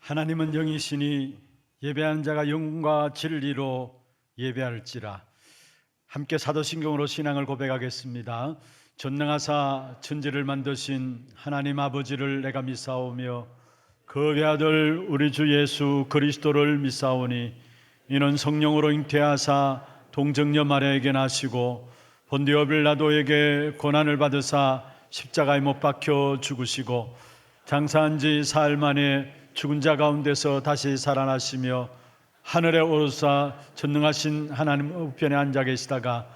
하나님은 영이시니 예배하는 자가 영과 진리로 예배할지라. 함께 사도신경으로 신앙을 고백하겠습니다. 전능하사 천지를 만드신 하나님 아버지를 내가 믿사오며 그 외아들 우리 주 예수 그리스도를 믿사오니 이는 성령으로 잉태하사 동정녀 마리아에게 나시고 본디오 빌라도에게 고난을 받으사 십자가에 못 박혀 죽으시고 장사한 지 사흘 만에 죽은 자 가운데서 다시 살아나시며 하늘에 오르사 전능하신 하나님 우편에 앉아 계시다가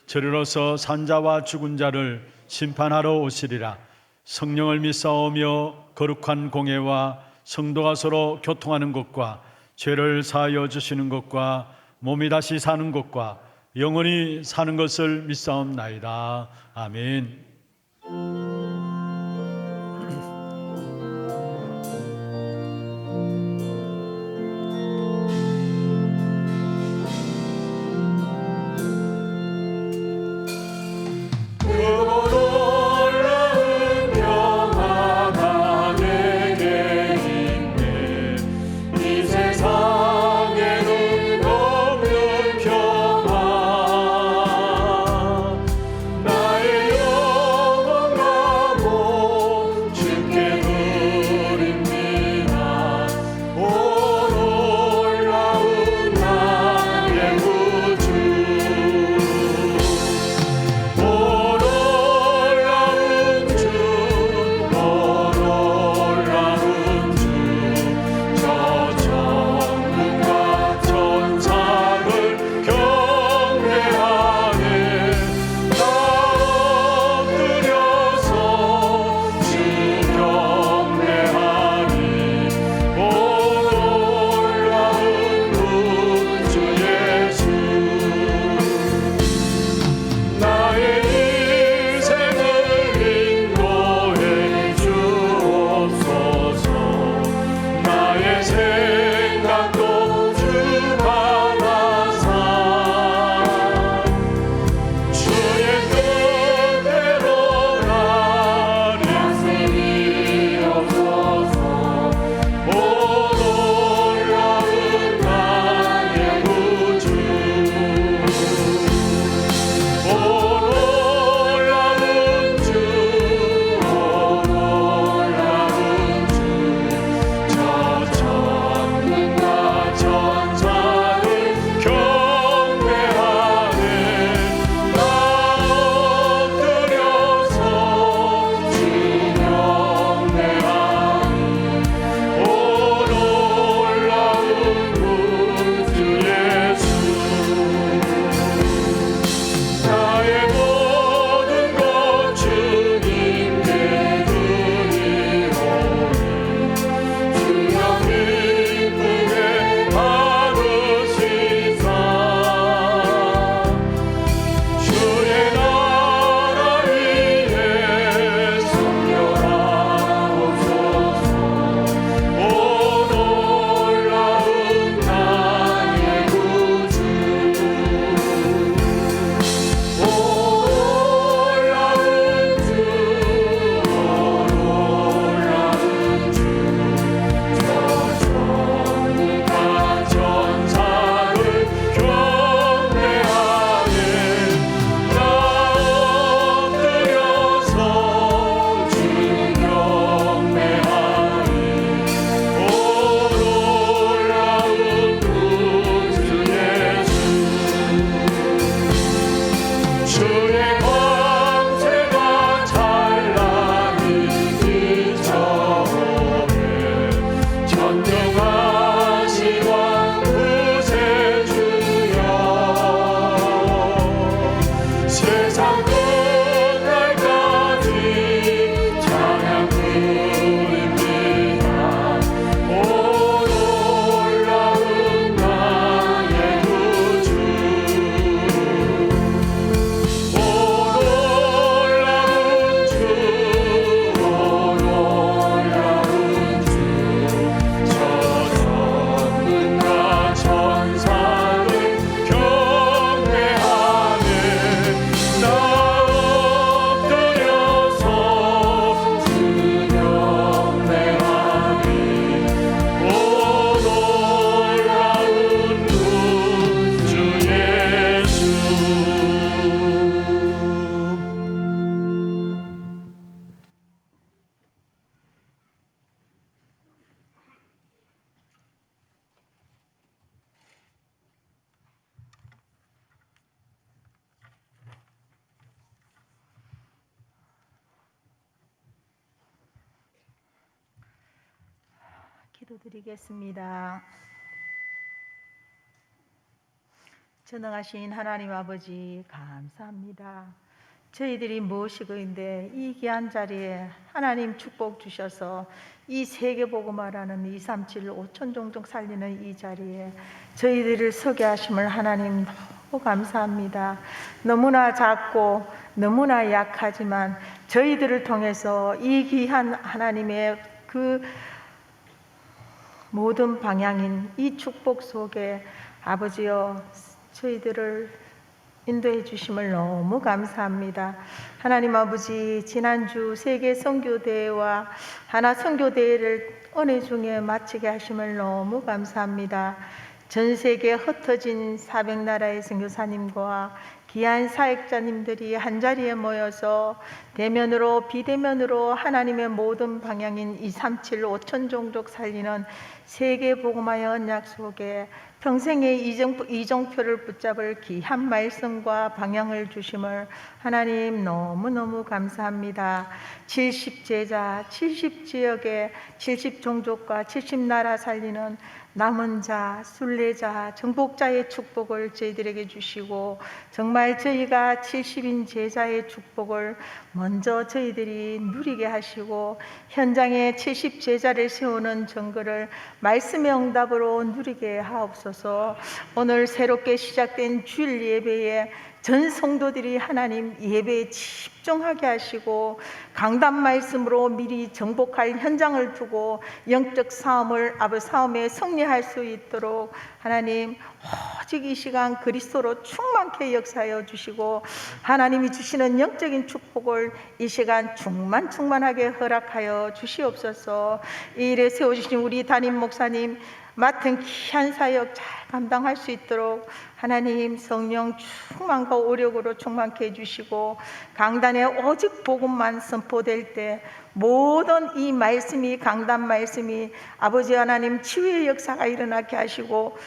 저리로서 산자와 죽은 자를 심판하러 오시리라. 성령을 믿사오며 거룩한 공예와 성도가 서로 교통하는 것과 죄를 사하여 주시는 것과 몸이 다시 사는 것과 영원히 사는 것을 믿사옵나이다. 아멘. 나의 기도드리겠습니다. 전능하신 하나님 아버지 감사합니다. 저희들이 무엇이고인데 이 귀한 자리에 하나님 축복 주셔서 이 세계복음화라는 237 5천종족 살리는 이 자리에 저희들을 서게 하심을 하나님 너무 감사합니다. 너무나 작고 너무나 약하지만 저희들을 통해서 이 귀한 하나님의 그 모든 방향인 이 축복 속에 아버지여 저희들을 인도해 주심을 너무 감사합니다. 하나님 아버지, 지난주 세계 선교대회와 하나 선교대회를 은혜 중에 마치게 하심을 너무 감사합니다. 전 세계 흩어진 400나라의 선교사님과 귀한 사역자님들이 한자리에 모여서 대면으로 비대면으로 하나님의 모든 방향인 237 5천종족 살리는 세계복음화의 언약 속에 평생의 이정표를 붙잡을 귀한 말씀과 방향을 주심을 하나님 너무너무 감사합니다. 70제자, 70지역에 70종족과 70나라 살리는 남은 자, 순례자, 정복자의 축복을 저희들에게 주시고 정말 저희가 70인 제자의 축복을 먼저 저희들이 누리게 하시고 현장에 70제자를 세우는 정거를 말씀의 응답으로 누리게 하옵소서. 오늘 새롭게 시작된 주일 예배에 전 성도들이 하나님 예배에 집중하게 하시고 강단 말씀으로 미리 정복할 현장을 두고 영적 싸움에 승리할 수 있도록 하나님 오직 이 시간 그리스도로 충만케 역사하여 주시고 하나님이 주시는 영적인 축복을 이 시간 충만하게 허락하여 주시옵소서. 이 일에 세워주신 우리 담임 목사님 맡은 귀한 사역 잘 감당할 수 있도록 하나님 성령 충만과 오력으로 충만케 해주시고 강단에 오직 복음만 선포될 때 모든 이 말씀이 강단 말씀이 아버지 하나님 치유의 역사가 일어나게 하시고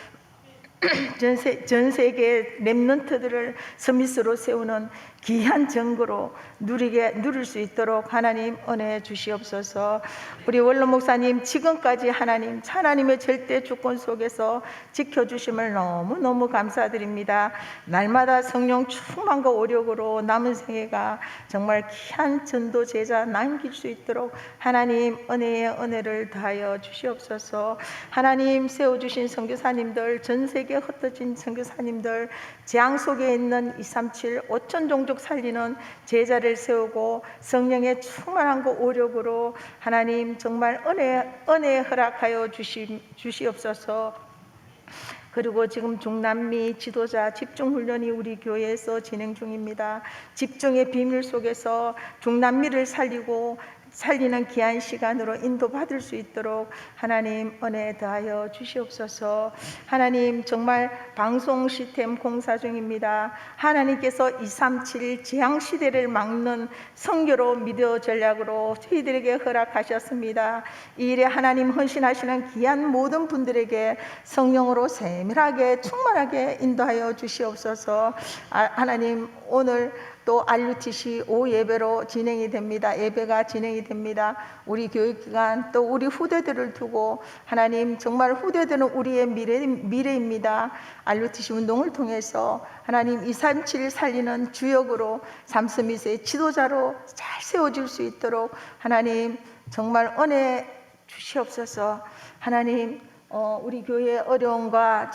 전 세계 렘넌트들을 서밋으로 세우는 귀한 정거로 누릴 수 있도록 하나님 은혜 주시옵소서. 우리 원로 목사님 지금까지 하나님의 절대 주권 속에서 지켜주심을 너무너무 감사드립니다. 날마다 성령 충만과 오력으로 남은 생애가 정말 귀한 전도 제자 남길 수 있도록 하나님 은혜의 은혜를 더하여 주시옵소서. 하나님 세워주신 선교사님들, 전 세계 흩어진 선교사님들, 재앙 속에 있는 237 5천종족 살리는 제자를 세우고 성령의 충만한 오력으로 하나님 정말 은혜 허락하여 주시옵소서. 그리고 지금 중남미 지도자 집중훈련이 우리 교회에서 진행 중입니다. 집중의 비밀 속에서 중남미를 살리는 귀한 시간으로 인도받을 수 있도록 하나님 은혜 더하여 주시옵소서. 하나님 정말 방송 시스템 공사 중입니다. 하나님께서 237 재앙시대를 막는 선교로 미디어 전략으로 저희들에게 허락하셨습니다. 이 일에 하나님 헌신하시는 귀한 모든 분들에게 성령으로 세밀하게 충만하게 인도하여 주시옵소서. 하나님 오늘 또 RUTC 오후 예배로 진행이 됩니다. 예배가 진행이 됩니다. 우리 교육기관 또 우리 후대들을 두고 하나님 정말 후대들은 우리의 미래입니다. RUTC 운동을 통해서 하나님 237 살리는 주역으로 삼스미스의 지도자로 잘 세워질 수 있도록 하나님 정말 은혜 주시옵소서. 하나님 우리 교회의 어려움과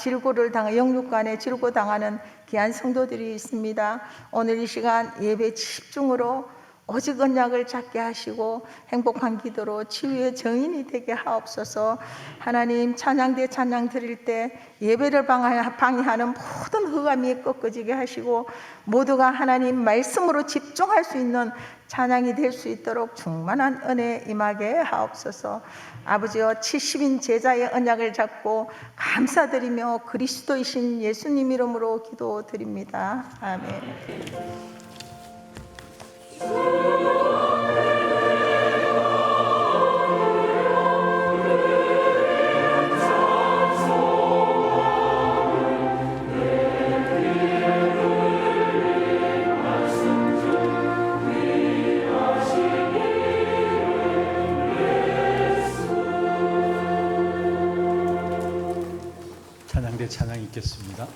영육간에 질고당하는 귀한 성도들이 있습니다. 오늘 이 시간 예배 집중으로 오직 언약을 잡게 하시고 행복한 기도로 치유의 정인이 되게 하옵소서. 하나님 찬양대 찬양 드릴 때 예배를 방해하는 모든 흑암이 꺾어지게 하시고 모두가 하나님 말씀으로 집중할 수 있는 찬양이 될 수 있도록 충만한 은혜 임하게 하옵소서. 아버지여 70인 제자의 언약을 잡고 감사드리며 그리스도이신 예수님 이름으로 기도드립니다. 아멘. 찬양 있겠습니다.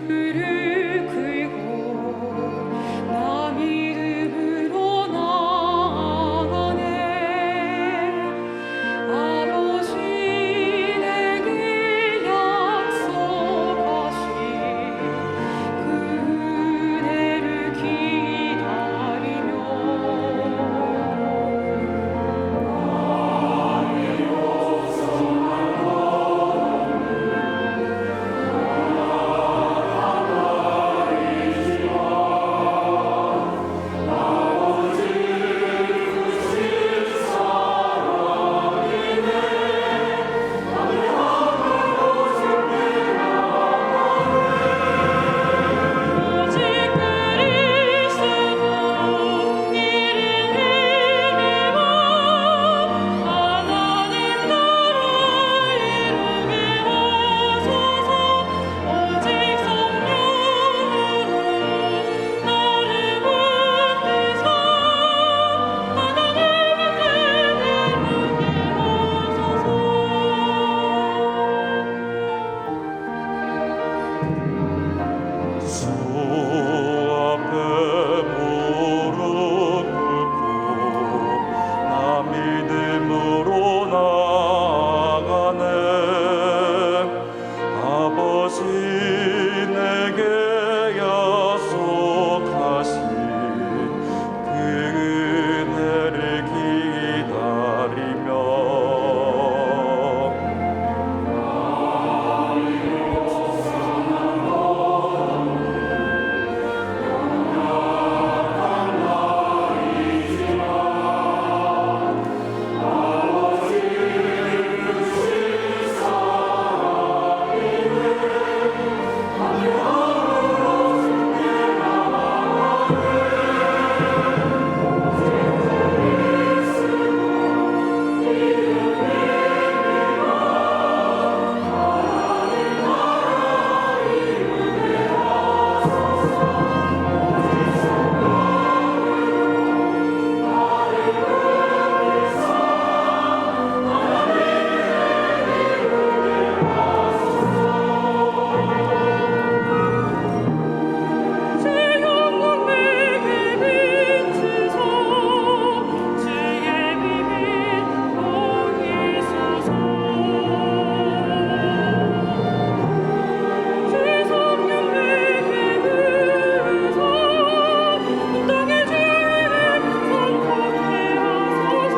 그를 끌고 나 믿음으로 나아가네. 아버지 내게 약속하신 그 은혜를 기다리며 오직 그리스도 이름을 믿어 하나님 나라 이루게 하소서. 오직 성령으로 나를 붙드사 하나님의 뜻을 이루게 하소서. 주 앞에 무릎 꿇고 나 믿음으로 나아가네. 아버지 내게 약속하신 그 은혜를 기다리며 주의 영광 내게 비추소. 주의 비밀 보이소서. 주의 성령 내게 부으사 땅의 죄를 선포케 하소서.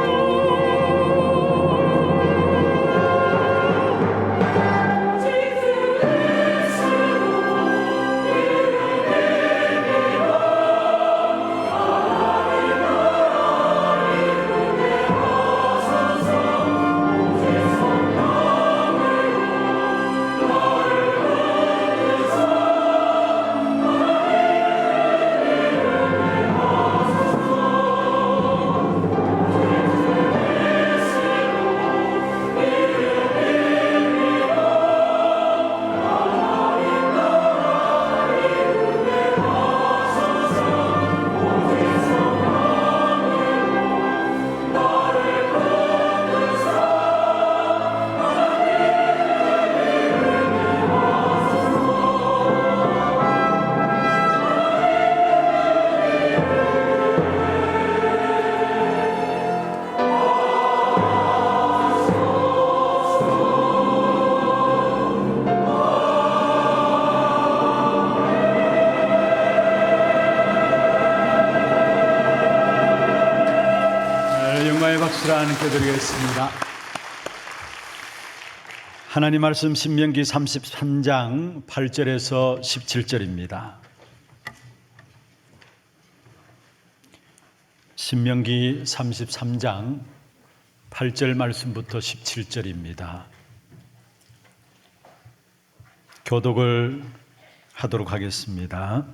영광의 박수를 하나님께 드리겠습니다. 하나님 말씀 신명기 33장 8절에서 17절입니다. 신명기 33장 8절 말씀부터 17절입니다. 교독을 하도록 하겠습니다.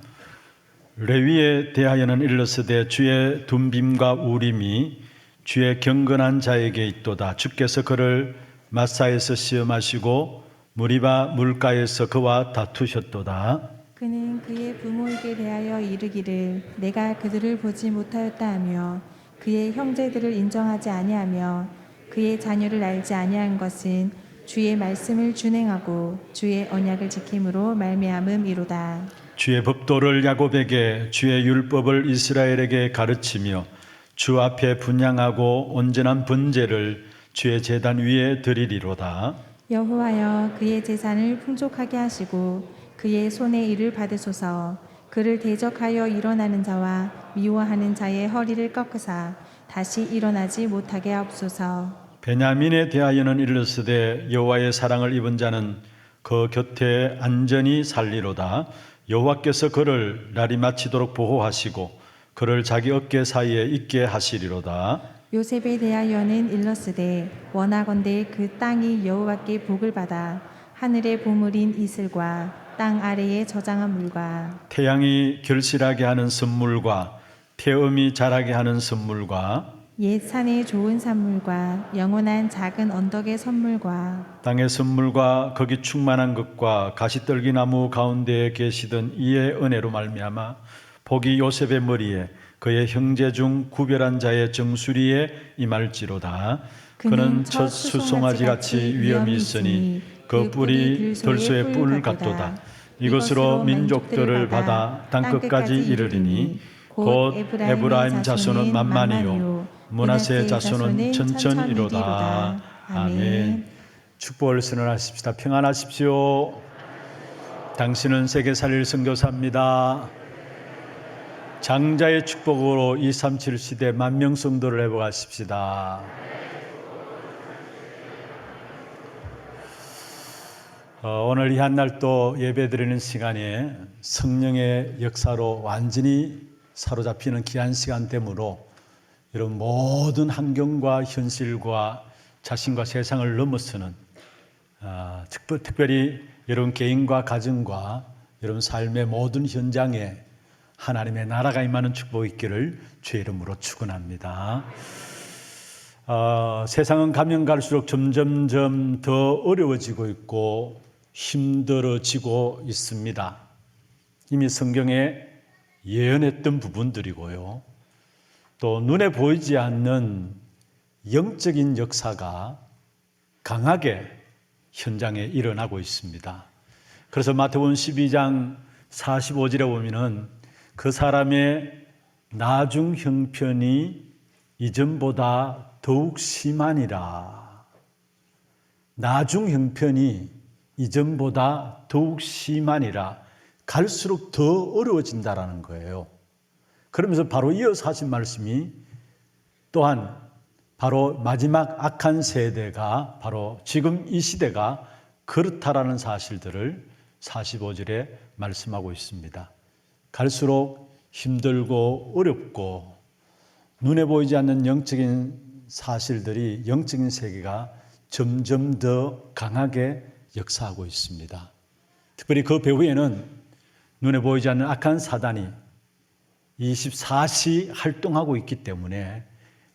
레위에 대하여는 일러스되 주의 둠빔과 우림이 주의 경건한 자에게 있도다. 주께서 그를 마사에서 시험하시고 무리바 물가에서 그와 다투셨도다. 그는 그의 부모에게 대하여 이르기를 내가 그들을 보지 못하였다 하며 그의 형제들을 인정하지 아니하며 그의 자녀를 알지 아니한 것은 주의 말씀을 준행하고 주의 언약을 지킴으로 말미암음이로다. 주의 법도를 야곱에게 주의 율법을 이스라엘에게 가르치며 주 앞에 분향하고 온전한 번제를 주의 제단 위에 드리리로다. 여호와여 그의 재산을 풍족하게 하시고 그의 손의 일을 받으소서. 그를 대적하여 일어나는 자와 미워하는 자의 허리를 꺾으사 다시 일어나지 못하게 하옵소서. 베냐민에 대하여는 일러스되 여호와의 사랑을 입은 자는 그 곁에 안전히 살리로다. 여호와께서 그를 날이 마치도록 보호하시고 그를 자기 어깨 사이에 있게 하시리로다. 요셉에 대하여는 일러스되 원하건대 그 땅이 여호와께 복을 받아 하늘의 보물인 이슬과 땅 아래에 저장한 물과 태양이 결실하게 하는 선물과 태음이 자라게 하는 선물과 옛 산의 좋은 산물과 영원한 작은 언덕의 선물과 땅의 선물과 거기 충만한 것과 가시떨기나무 가운데에 계시던 이의 은혜로 말미암아 복이 요셉의 머리에 그의 형제 중 구별한 자의 정수리에 임할지로다. 그는 첫 수송아지같이 위엄이 있으니 그 뿔이 들소의 뿔 같도다. 이것으로 민족들을 받아 땅끝까지 이르리니 곧 에브라임 자손은 만만이요 므낫세 자손은 천천이로다. 아멘. 축복을 선언하십시다. 평안하십시오. 당신은 세계 살릴 선교사입니다. 장자의 축복으로 237 시대 만명 성도를 회복하십시다. 오늘 이 한날 또 예배드리는 시간에 성령의 역사로 완전히 사로잡히는 귀한 시간 되므로 여러분 모든 환경과 현실과 자신과 세상을 넘어서는 특별히 여러분 개인과 가정과 여러분 삶의 모든 현장에 하나님의 나라가 임하는 축복이 있기를 주의 이름으로 축원합니다. 세상은 가면 갈수록 점점점 더 어려워지고 있고 힘들어지고 있습니다. 이미 성경에 예언했던 부분들이고요. 또 눈에 보이지 않는 영적인 역사가 강하게 현장에 일어나고 있습니다. 그래서 마태복음 12장 45절에 보면은 그 사람의 나중 형편이 이전보다 더욱 심하니라. 나중 형편이 이전보다 더욱 심하니라. 갈수록 더 어려워진다라는 거예요. 그러면서 바로 이어서 하신 말씀이 또한 바로 마지막 악한 세대가 바로 지금 이 시대가 그렇다라는 사실들을 45절에 말씀하고 있습니다. 갈수록 힘들고 어렵고 눈에 보이지 않는 영적인 사실들이 영적인 세계가 점점 더 강하게 역사하고 있습니다. 특별히 그 배후에는 눈에 보이지 않는 악한 사단이 24시 활동하고 있기 때문에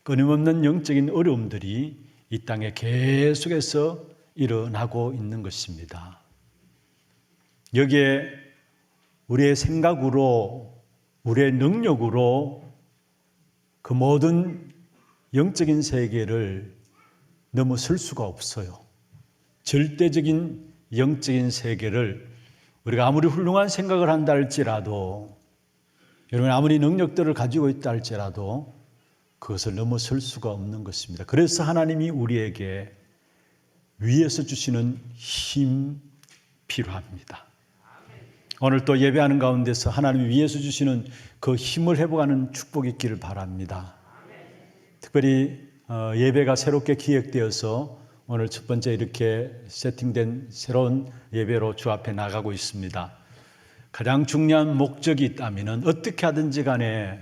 끊임없는 영적인 어려움들이 이 땅에 계속해서 일어나고 있는 것입니다. 여기에 우리의 생각으로, 우리의 능력으로 그 모든 영적인 세계를 넘어설 수가 없어요. 절대적인 영적인 세계를 우리가 아무리 훌륭한 생각을 한다 할지라도, 여러분 아무리 능력들을 가지고 있다 할지라도 그것을 넘어설 수가 없는 것입니다. 그래서 하나님이 우리에게 위에서 주시는 힘 필요합니다. 오늘 또 예배하는 가운데서 하나님이 위에서 주시는 그 힘을 회복하는 축복이 있기를 바랍니다. 특별히 예배가 새롭게 기획되어서 오늘 첫 번째 이렇게 세팅된 새로운 예배로 주 앞에 나가고 있습니다. 가장 중요한 목적이 있다면 어떻게 하든지 간에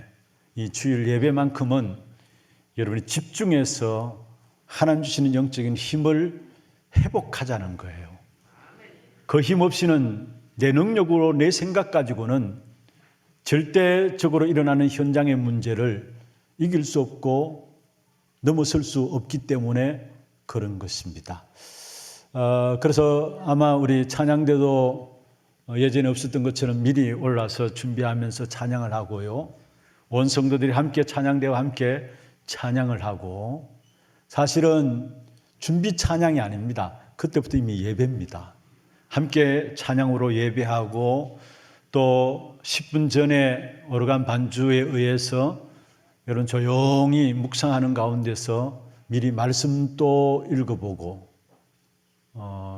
이 주일 예배만큼은 여러분이 집중해서 하나님 주시는 영적인 힘을 회복하자는 거예요. 그 힘 없이는 내 능력으로 내 생각 가지고는 절대적으로 일어나는 현장의 문제를 이길 수 없고 넘어설 수 없기 때문에 그런 것입니다. 그래서 아마 우리 찬양대도 예전에 없었던 것처럼 미리 올라서 준비하면서 찬양을 하고요. 온 성도들이 함께 찬양대와 함께 찬양을 하고, 사실은 준비 찬양이 아닙니다. 그때부터 이미 예배입니다. 함께 찬양으로 예배하고 또 10분 전에 오르간 반주에 의해서 여러분 조용히 묵상하는 가운데서 미리 말씀도 읽어보고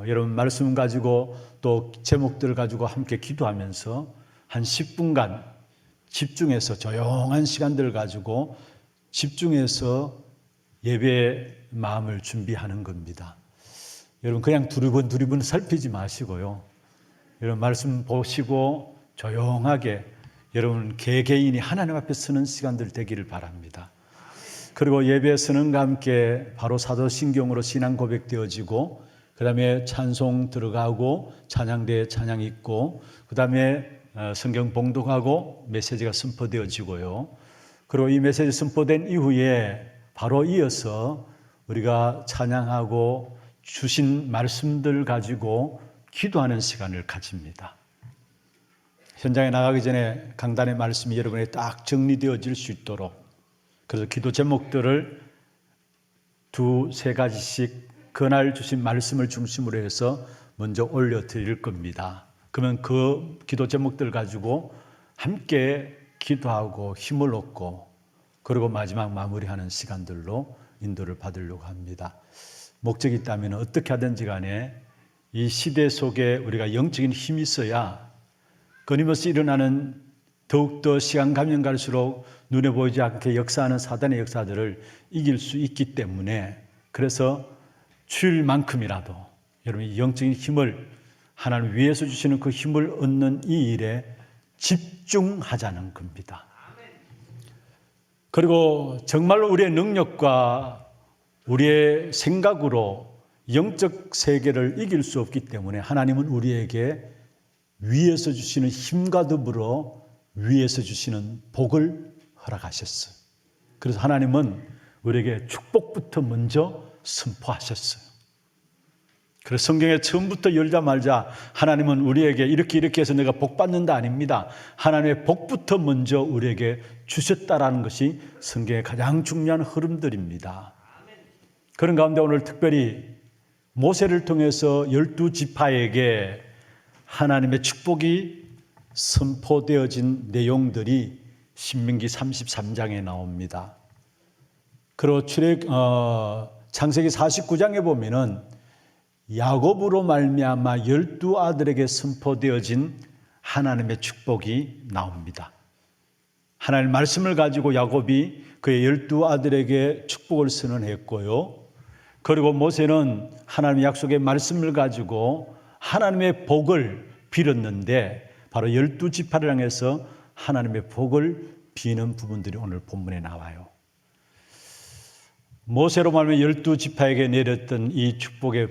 여러분 말씀 가지고 또 제목들을 가지고 함께 기도하면서 한 10분간 집중해서 조용한 시간들을 가지고 집중해서 예배의 마음을 준비하는 겁니다. 여러분 그냥 두리번 살피지 마시고요. 여러분 말씀 보시고 조용하게 여러분 개개인이 하나님 앞에 서는 시간들 되기를 바랍니다. 그리고 예배에 서는과 함께 바로 사도신경으로 신앙 고백되어지고, 그 다음에 찬송 들어가고 찬양대에 찬양 있고, 그 다음에 성경 봉독하고 메시지가 선포되어지고요. 그리고 이 메시지 선포된 이후에 바로 이어서 우리가 찬양하고 주신 말씀들 가지고 기도하는 시간을 가집니다. 현장에 나가기 전에 강단의 말씀이 여러분에 딱 정리되어질 수 있도록, 그래서 기도 제목들을 2-3가지씩 그날 주신 말씀을 중심으로 해서 먼저 올려드릴 겁니다. 그러면 그 기도 제목들 가지고 함께 기도하고 힘을 얻고, 그리고 마지막 마무리하는 시간들로 인도를 받으려고 합니다. 목적이 있다면 어떻게 하든지 간에 이 시대 속에 우리가 영적인 힘이 있어야 끊임없이 일어나는 더욱더 시간 가면 갈수록 눈에 보이지 않게 역사하는 사단의 역사들을 이길 수 있기 때문에, 그래서 주일만큼이라도 여러분이 영적인 힘을, 하나님 위에서 주시는 그 힘을 얻는 이 일에 집중하자는 겁니다. 그리고 정말로 우리의 능력과 우리의 생각으로 영적 세계를 이길 수 없기 때문에 하나님은 우리에게 위에서 주시는 힘과 더불어 위에서 주시는 복을 허락하셨어요. 그래서 하나님은 우리에게 축복부터 먼저 선포하셨어요. 그래서 성경에 처음부터 열자마자 하나님은 우리에게 이렇게 해서 내가 복 받는다 아닙니다. 하나님의 복부터 먼저 우리에게 주셨다라는 것이 성경의 가장 중요한 흐름들입니다. 그런 가운데 오늘 특별히 모세를 통해서 12지파에게 하나님의 축복이 선포되어진 내용들이 신명기 33장에 나옵니다. 그리고 창세기 49장에 보면은 야곱으로 말미암아 12아들에게 선포되어진 하나님의 축복이 나옵니다. 하나님의 말씀을 가지고 야곱이 그의 12아들에게 축복을 선언했고요. 그리고 모세는 하나님의 약속의 말씀을 가지고 하나님의 복을 빌었는데, 바로 12지파를 향해서 하나님의 복을 비는 부분들이 오늘 본문에 나와요. 모세로 말하면 12지파에게 내렸던 이 축복의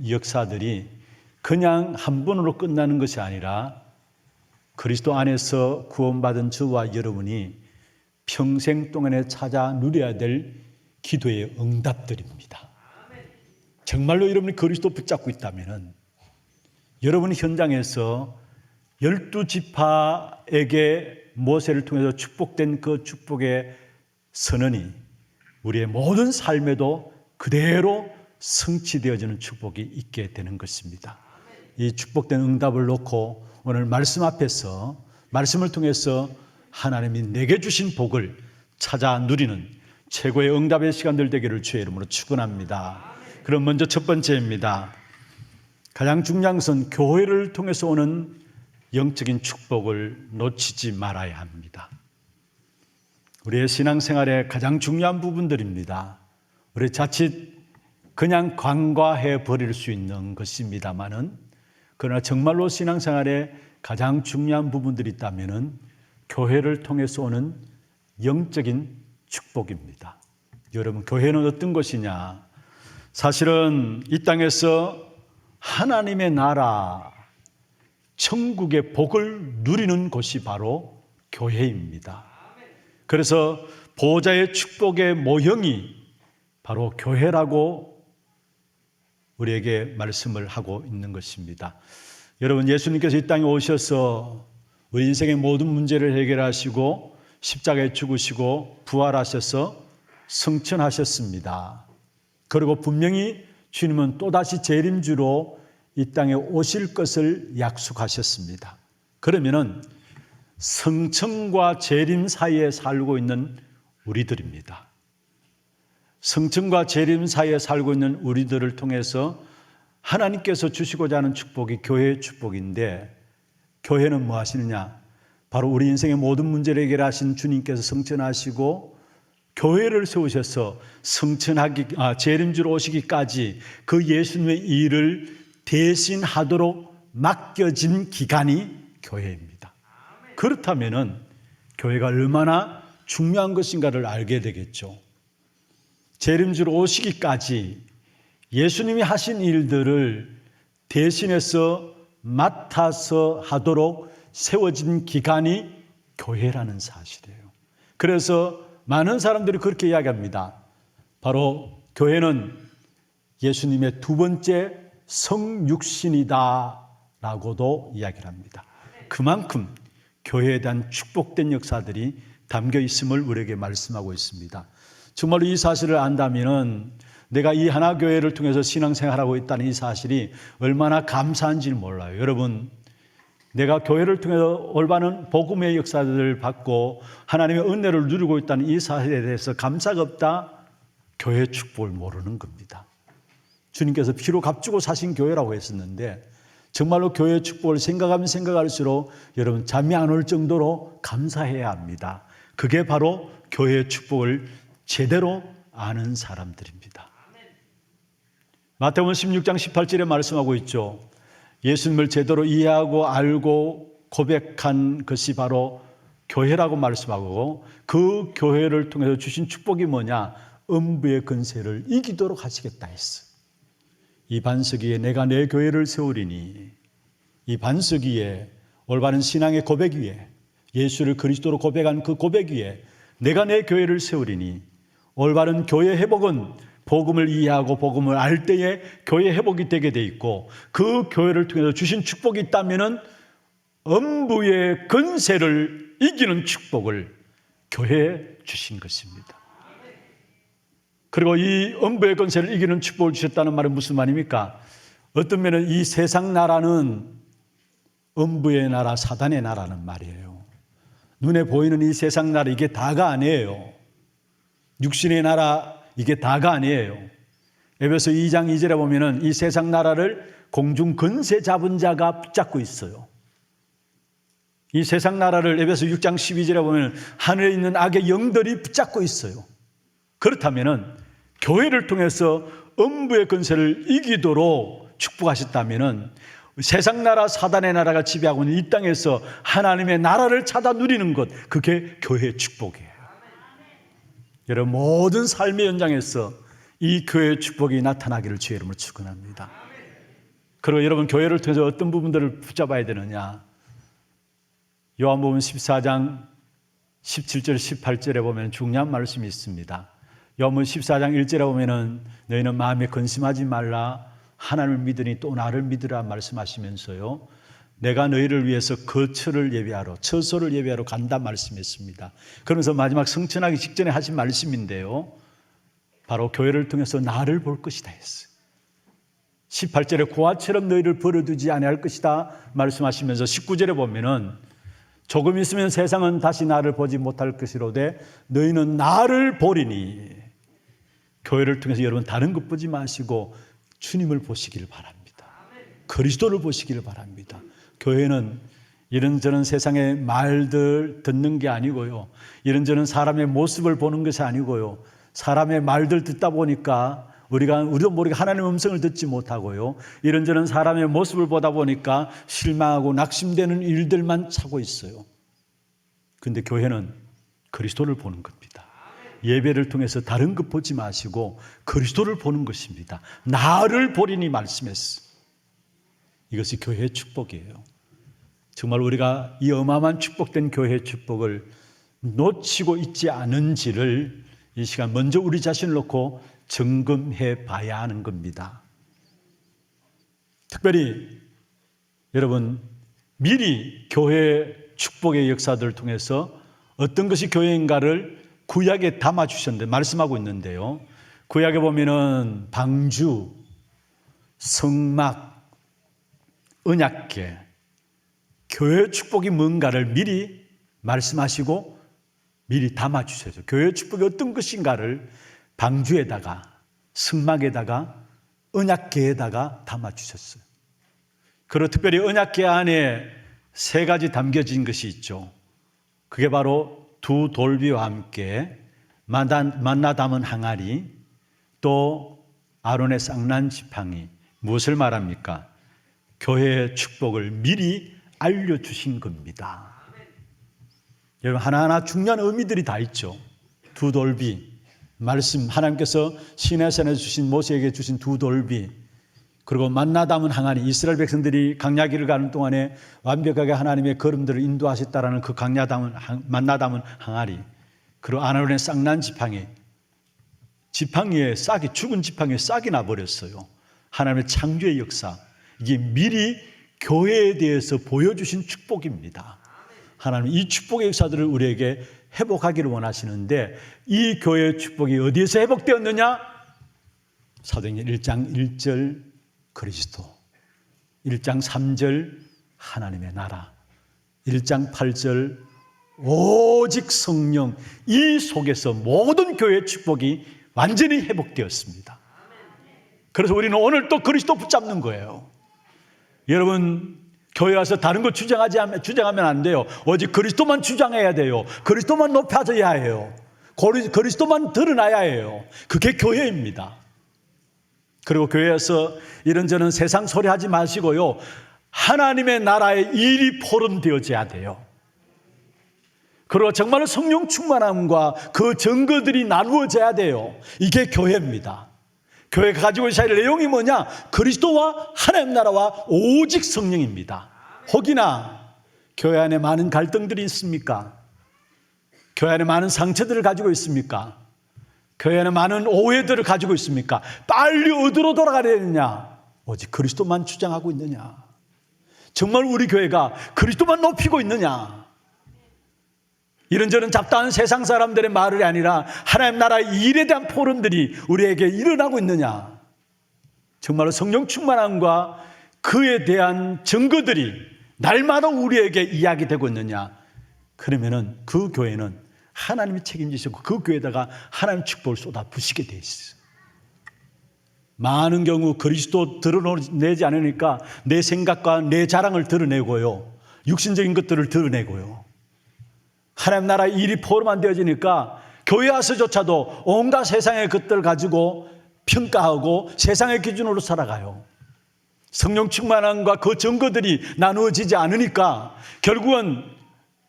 역사들이 그냥 한 번으로 끝나는 것이 아니라 그리스도 안에서 구원받은 저와 여러분이 평생 동안에 찾아 누려야 될 기도의 응답들입니다. 정말로 여러분이 그리스도 붙잡고 있다면 여러분이 현장에서 12지파에게 모세를 통해서 축복된 그 축복의 선언이 우리의 모든 삶에도 그대로 성취되어지는 축복이 있게 되는 것입니다. 이 축복된 응답을 놓고 오늘 말씀 앞에서, 말씀을 통해서 하나님이 내게 주신 복을 찾아 누리는 최고의 응답의 시간들 되기를 주의 이름으로 축원합니다. 그럼 먼저 첫 번째입니다. 가장 중요한 것은 교회를 통해서 오는 영적인 축복을 놓치지 말아야 합니다. 우리의 신앙생활의 가장 중요한 부분들입니다. 우리 자칫 그냥 간과해 버릴 수 있는 것입니다만은, 그러나 정말로 신앙생활에 가장 중요한 부분들이 있다면은 교회를 통해서 오는 영적인 축복입니다. 여러분, 교회는 어떤 것이냐? 사실은 이 땅에서 하나님의 나라, 천국의 복을 누리는 곳이 바로 교회입니다. 그래서 보호자의 축복의 모형이 바로 교회라고 우리에게 말씀을 하고 있는 것입니다. 여러분, 예수님께서 이 땅에 오셔서 우리 인생의 모든 문제를 해결하시고 십자가에 죽으시고 부활하셔서 승천하셨습니다. 그리고 분명히 주님은 또다시 재림주로 이 땅에 오실 것을 약속하셨습니다. 그러면은 승천과 재림 사이에 살고 있는 우리들입니다. 승천과 재림 사이에 살고 있는 우리들을 통해서 하나님께서 주시고자 하는 축복이 교회의 축복인데, 교회는 뭐 하시느냐? 바로 우리 인생의 모든 문제를 해결하신 주님께서 승천하시고 교회를 세우셔서 재림주로 오시기까지 그 예수님의 일을 대신하도록 맡겨진 기간이 교회입니다. 그렇다면은 교회가 얼마나 중요한 것인가를 알게 되겠죠. 재림주로 오시기까지 예수님이 하신 일들을 대신해서 맡아서 하도록 세워진 기간이 교회라는 사실이에요. 그래서 많은 사람들이 그렇게 이야기합니다. 바로 교회는 예수님의 두 번째 성육신이다 라고도 이야기를 합니다. 그만큼 교회에 대한 축복된 역사들이 담겨 있음을 우리에게 말씀하고 있습니다. 정말로 이 사실을 안다면 내가 이 하나교회를 통해서 신앙생활하고 있다는 이 사실이 얼마나 감사한지 몰라요. 여러분, 내가 교회를 통해서 올바른 복음의 역사들을 받고 하나님의 은혜를 누리고 있다는 이 사실에 대해서 감사가 없다? 교회의 축복을 모르는 겁니다. 주님께서 피로 값주고 사신 교회라고 했었는데 정말로 교회의 축복을 생각하면 생각할수록 여러분 잠이 안 올 정도로 감사해야 합니다. 그게 바로 교회의 축복을 제대로 아는 사람들입니다. 마태복음 16장 18절에 말씀하고 있죠. 예수님을 제대로 이해하고 알고 고백한 것이 바로 교회라고 말씀하고, 그 교회를 통해서 주신 축복이 뭐냐? 음부의 권세를 이기도록 하시겠다 했어. 이 반석 위에 내가 내 교회를 세우리니, 이 반석 위에 올바른 신앙의 고백 위에 예수를 그리스도로 고백한 그 고백 위에 내가 내 교회를 세우리니, 올바른 교회 회복은 복음을 이해하고 복음을 알 때에 교회 회복이 되게 돼 있고, 그 교회를 통해서 주신 축복이 있다면은 음부의 권세를 이기는 축복을 교회에 주신 것입니다. 그리고 이 음부의 권세를 이기는 축복을 주셨다는 말은 무슨 말입니까? 어떤 면은 이 세상 나라는 음부의 나라, 사단의 나라는 말이에요. 눈에 보이는 이 세상 나라, 이게 다가 아니에요. 육신의 나라, 이게 다가 아니에요. 에베소 2장 2절에 보면은 이 세상 나라를 공중 권세 잡은 자가 붙잡고 있어요. 이 세상 나라를 에베소 6장 12절에 보면 하늘에 있는 악의 영들이 붙잡고 있어요. 그렇다면은 교회를 통해서 음부의 권세를 이기도록 축복하셨다면은 세상 나라, 사단의 나라가 지배하고 있는 이 땅에서 하나님의 나라를 찾아 누리는 것, 그게 교회의 축복이에요. 여러분, 모든 삶의 현장에서 이 교회의 축복이 나타나기를 주의 이름으로 축원합니다. 그리고 여러분, 교회를 통해서 어떤 부분들을 붙잡아야 되느냐? 요한복음 14장 17절 18절에 보면 중요한 말씀이 있습니다. 요한복음 14장 1절에 보면은 너희는 마음에 근심하지 말라, 하나님을 믿으니 또 나를 믿으라 말씀하시면서요, 내가 너희를 위해서 거처를 예비하러, 처소를 예비하러 간다 말씀했습니다. 그러면서 마지막 승천하기 직전에 하신 말씀인데요, 바로 교회를 통해서 나를 볼 것이다 했어요. 18절에 고아처럼 너희를 버려두지 아니할 것이다 말씀하시면서 19절에 보면은 조금 있으면 세상은 다시 나를 보지 못할 것이로되 너희는 나를 보리니, 교회를 통해서 여러분 다른 것 보지 마시고 주님을 보시기를 바랍니다. 그리스도를 보시기를 바랍니다. 교회는 이런저런 세상의 말들 듣는 게 아니고요, 이런저런 사람의 모습을 보는 것이 아니고요, 사람의 말들 듣다 보니까 우리도 모르게 하나님의 음성을 듣지 못하고요, 이런저런 사람의 모습을 보다 보니까 실망하고 낙심되는 일들만 차고 있어요. 그런데 교회는 그리스도를 보는 겁니다. 예배를 통해서 다른 것 보지 마시고 그리스도를 보는 것입니다. 나를 보리니 말씀했어. 이것이 교회의 축복이에요. 정말 우리가 이 어마어마한 축복된 교회의 축복을 놓치고 있지 않은지를 이 시간 먼저 우리 자신을 놓고 점검해 봐야 하는 겁니다. 특별히 여러분, 미리 교회 축복의 역사들을 통해서 어떤 것이 교회인가를 구약에 담아주셨는데 말씀하고 있는데요. 구약에 보면은 방주, 성막, 언약궤, 교회 축복이 뭔가를 미리 말씀하시고 미리 담아주셔야죠. 교회 축복이 어떤 것인가를 방주에다가, 성막에다가, 언약궤에다가 담아주셨어요. 그리고 특별히 언약궤 안에 세 가지 담겨진 것이 있죠. 그게 바로 두 돌비와 함께 만나 담은 항아리, 또 아론의 쌍난 지팡이. 무엇을 말합니까? 교회의 축복을 미리 알려주신 겁니다. 여러분, 하나하나 중요한 의미들이 다 있죠. 두 돌비, 말씀, 하나님께서 시내산에 주신, 모세에게 주신 두 돌비, 그리고 만나 담은 항아리, 이스라엘 백성들이 광야길을 가는 동안에 완벽하게 하나님의 걸음들을 인도하셨다라는 그 만나 담은 항아리, 그리고 아론의 쌍난 지팡이, 지팡이에 싹이, 죽은 지팡이에 싹이 나버렸어요. 하나님의 창조의 역사, 이게 미리 교회에 대해서 보여주신 축복입니다. 하나님 이 축복의 역사들을 우리에게 회복하기를 원하시는데, 이 교회의 축복이 어디에서 회복되었느냐? 사도행전 1장 1절 그리스도, 1장 3절 하나님의 나라, 1장 8절 오직 성령, 이 속에서 모든 교회의 축복이 완전히 회복되었습니다. 그래서 우리는 오늘 또 그리스도 붙잡는 거예요. 여러분, 교회 와서 다른 거 주장하면 안 돼요. 오직 그리스도만 주장해야 돼요. 그리스도만 높아져야 해요. 그리스도만 드러나야 해요. 그게 교회입니다. 그리고 교회에서 이런저런 세상 소리 하지 마시고요, 하나님의 나라의 일이 포럼되어져야 돼요. 그리고 정말 성령 충만함과 그 증거들이 나누어져야 돼요. 이게 교회입니다. 교회가 가지고 있어야 할 내용이 뭐냐? 그리스도와 하나님 나라와 오직 성령입니다. 혹이나 교회 안에 많은 갈등들이 있습니까? 교회 안에 많은 상처들을 가지고 있습니까? 교회 안에 많은 오해들을 가지고 있습니까? 빨리 어디로 돌아가야 되느냐? 오직 그리스도만 주장하고 있느냐? 정말 우리 교회가 그리스도만 높이고 있느냐? 이런저런 잡다한 세상 사람들의 말이 아니라 하나님 나라의 일에 대한 포럼들이 우리에게 일어나고 있느냐? 정말로 성령 충만함과 그에 대한 증거들이 날마다 우리에게 이야기되고 있느냐? 그러면은 그 교회는 하나님이 책임지시고 그 교회에다가 하나님 축복을 쏟아 부시게 돼 있어요. 많은 경우 그리스도 드러내지 않으니까 내 생각과 내 자랑을 드러내고요, 육신적인 것들을 드러내고요, 하나님 나라 일이 포럼만 되어지니까 교회 와서조차도 온갖 세상의 것들을 가지고 평가하고 세상의 기준으로 살아가요. 성령 충만함과 그 증거들이 나누어지지 않으니까 결국은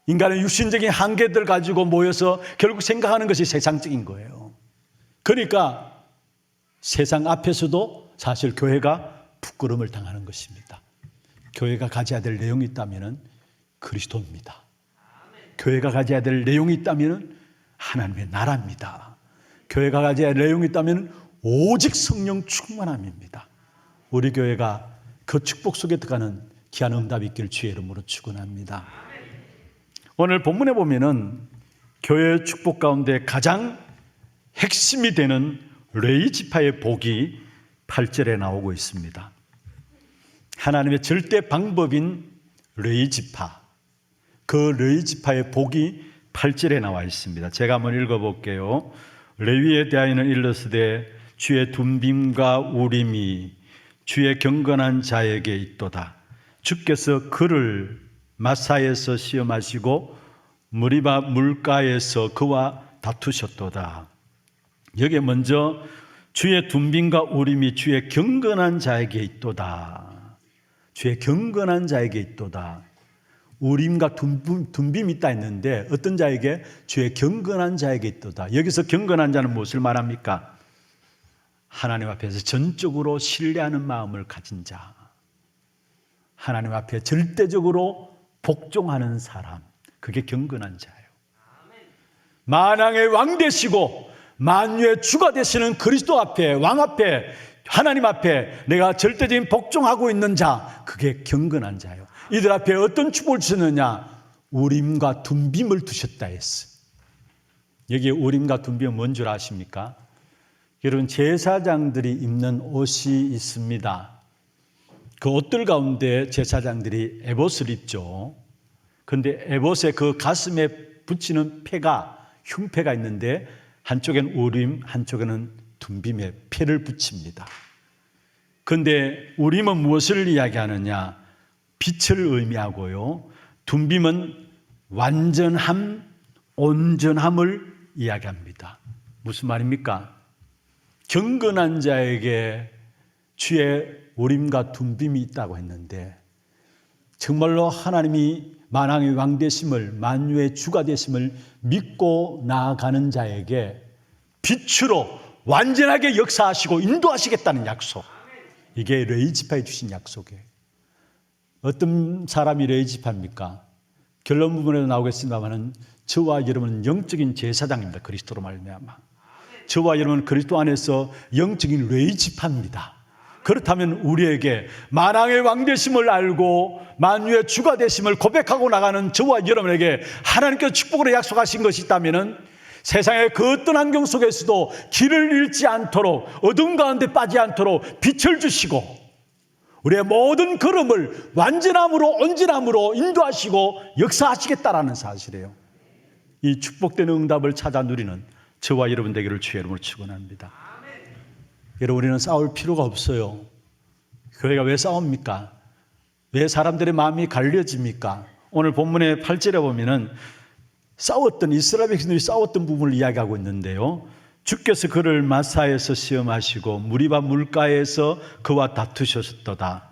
인간의 육신적인 한계들 가지고 모여서 결국 생각하는 것이 세상적인 거예요. 그러니까 세상 앞에서도 사실 교회가 부끄러움을 당하는 것입니다. 교회가 가져야 될 내용이 있다면 그리스도입니다. 교회가 가져야 될 내용이 있다면 하나님의 나라입니다. 교회가 가져야 할 내용이 있다면 오직 성령 충만함입니다. 우리 교회가 그 축복 속에 들어가는 귀한 응답이 있기를 주의 이름으로 축원합니다. 오늘 본문에 보면은 교회의 축복 가운데 가장 핵심이 되는 레위 지파의 복이 8절에 나오고 있습니다. 하나님의 절대 방법인 레위 지파, 그 레위 지파의 복이 8절에 나와 있습니다. 제가 한번 읽어볼게요. 레위에 대하여는 일러스되 주의 둠빔과 우림이 주의 경건한 자에게 있도다. 주께서 그를 마사에서 시험하시고 무리바 물가에서 그와 다투셨도다. 여기에 먼저 주의 둠빔과 우림이 주의 경건한 자에게 있도다. 주의 경건한 자에게 있도다. 우림과 둠빔이 있다 했는데 어떤 자에게? 주의 경건한 자에게 있도다. 여기서 경건한 자는 무엇을 말합니까? 하나님 앞에서 전적으로 신뢰하는 마음을 가진 자, 하나님 앞에 절대적으로 복종하는 사람, 그게 경건한 자예요. 만왕의 왕 되시고 만유의 주가 되시는 그리스도 앞에, 왕 앞에, 하나님 앞에 내가 절대적인 복종하고 있는 자, 그게 경건한 자예요. 이들 앞에 어떤 축복을 주느냐? 우림과 둠빔을 두셨다 했어. 여기에 우림과 둠빔은 뭔 줄 아십니까? 여러분, 제사장들이 입는 옷이 있습니다. 그 옷들 가운데 제사장들이 에봇을 입죠. 그런데 에봇의 그 가슴에 붙이는 패가, 흉패가 있는데 한쪽엔 우림, 한쪽에는 둠빔에 패를 붙입니다. 그런데 우림은 무엇을 이야기하느냐? 빛을 의미하고요. 둠빔은 완전함, 온전함을 이야기합니다. 무슨 말입니까? 경건한 자에게 주의 우림과 둠빔이 있다고 했는데 정말로 하나님이 만왕의 왕 되심을, 만유의 주가 되심을 믿고 나아가는 자에게 빛으로 완전하게 역사하시고 인도하시겠다는 약속. 이게 레위 지파에 주신 약속이에요. 어떤 사람이 레위 지파입니까? 결론 부분에도 나오겠습니다만 저와 여러분은 영적인 제사장입니다. 그리스도로 말미암아. 저와 여러분은 그리스도 안에서 영적인 레위 지파입니다. 그렇다면 우리에게 만왕의 왕 되심을 알고 만유의 주가 되심을 고백하고 나가는 저와 여러분에게 하나님께서 축복으로 약속하신 것이 있다면 세상의 그 어떤 환경 속에서도 길을 잃지 않도록, 어둠 가운데 빠지지 않도록 빛을 주시고 우리의 모든 걸음을 완전함으로, 온전함으로 인도하시고 역사하시겠다라는 사실이에요. 이 축복된 응답을 찾아 누리는 저와 여러분 되기를 주의 이름으로 축원합니다. 여러분, 우리는 싸울 필요가 없어요. 교회가 왜 싸웁니까? 왜 사람들의 마음이 갈려집니까? 오늘 본문의 8절에 보면은 싸웠던 이스라엘 백성들이 싸웠던 부분을 이야기하고 있는데요. 주께서 그를 마사에서 시험하시고 무리바 물가에서 그와 다투셨도다.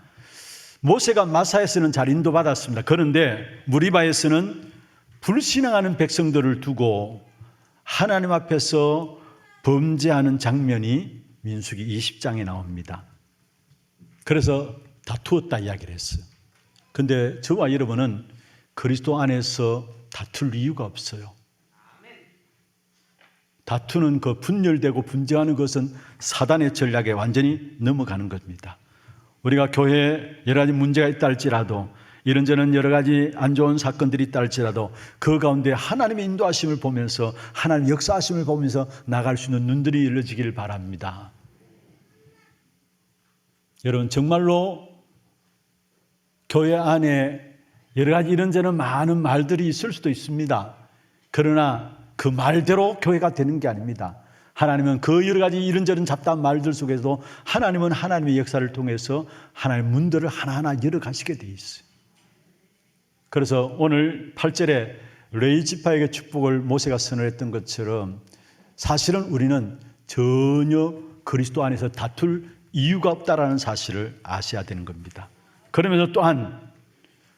모세가 마사에서는 잘 인도받았습니다. 그런데 무리바에서는 불신앙하는 백성들을 두고 하나님 앞에서 범죄하는 장면이 민수기 20장에 나옵니다. 그래서 다투었다 이야기를 했어요. 그런데 저와 여러분은 그리스도 안에서 다툴 이유가 없어요. 다투는 그 분열되고 분쟁하는 것은 사단의 전략에 완전히 넘어가는 겁니다. 우리가 교회에 여러 가지 문제가 있다 할지라도, 이런저런 여러 가지 안 좋은 사건들이 있다 할지라도 그 가운데 하나님의 인도하심을 보면서, 하나님의 역사하심을 보면서 나갈 수 있는 눈들이 열려지기를 바랍니다. 여러분, 정말로 교회 안에 여러 가지 이런저런 많은 말들이 있을 수도 있습니다. 그러나 그 말대로 교회가 되는 게 아닙니다. 하나님은 그 여러 가지 이런저런 잡다한 말들 속에서도 하나님은 하나님의 역사를 통해서 하나님의 문들을 하나하나 열어가시게 돼 있어요. 그래서 오늘 8절에 레위 지파에게 축복을 모세가 선언했던 것처럼 사실은 우리는 전혀 그리스도 안에서 다툴 이유가 없다라는 사실을 아셔야 되는 겁니다. 그러면서 또한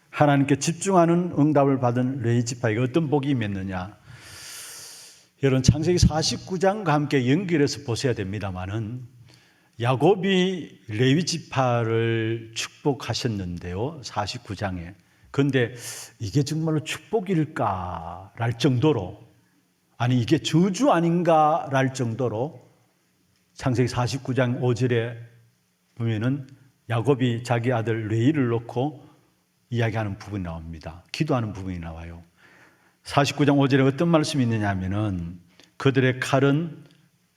하나님께 집중하는 응답을 받은 레위 지파에게 어떤 복이 임했느냐? 여러분, 창세기 49장과 함께 연결해서 보셔야 됩니다만은 야곱이 레위 지파를 축복하셨는데요, 49장에. 그런데 이게 정말로 축복일까랄 정도로, 아니 이게 저주 아닌가랄 정도로 창세기 49장 5절에 보면은 야곱이 자기 아들 레위를 놓고 이야기하는 부분이 나옵니다. 기도하는 부분이 나와요. 49장 5절에 어떤 말씀이 있느냐 하면은 그들의 칼은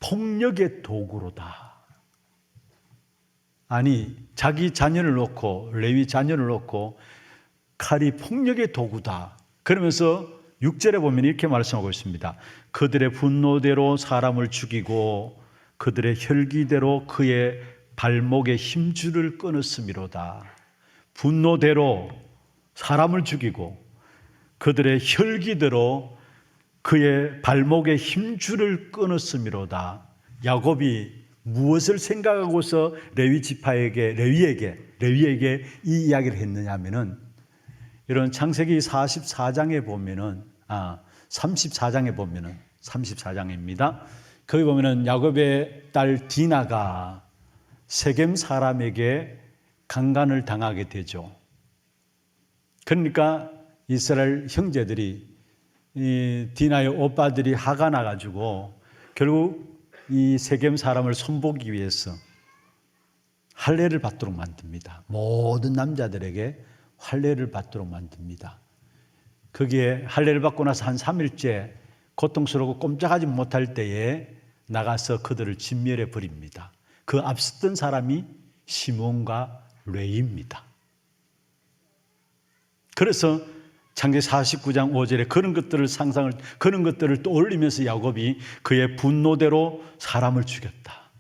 폭력의 도구로다. 아니, 자기 자녀를 놓고, 레위 자녀를 놓고 칼이 폭력의 도구다. 그러면서 6절에 보면 이렇게 말씀하고 있습니다. 그들의 분노대로 사람을 죽이고 그들의 혈기대로 그의 발목에 힘줄을 끊었음이로다. 분노대로 사람을 죽이고 그들의 혈기대로 그의 발목에 힘줄을 끊었음이로다. 야곱이 무엇을 생각하고서 레위에게 이 이야기를 했느냐 하면은, 이런 창세기 44장에 보면은 34장입니다. 거기 보면은 야곱의 딸 디나가 세겜 사람에게 강간을 당하게 되죠. 그러니까 이스라엘 형제들이 이 디나의 오빠들이 화가 나가지고 결국 이 세겜 사람을 손보기 위해서 할례를 받도록 만듭니다. 모든 남자들에게 할례를 받도록 만듭니다. 거기에 할례를 받고 나서 한 3일째 고통스럽고 꼼짝하지 못할 때에 나가서 그들을 진멸해 버립니다. 그 앞섰던 사람이 시몬과 레위입니다. 그래서 창세기 49장 5절에 그런 것들을 떠올리면서 야곱이 그의 분노대로 사람을 죽였다.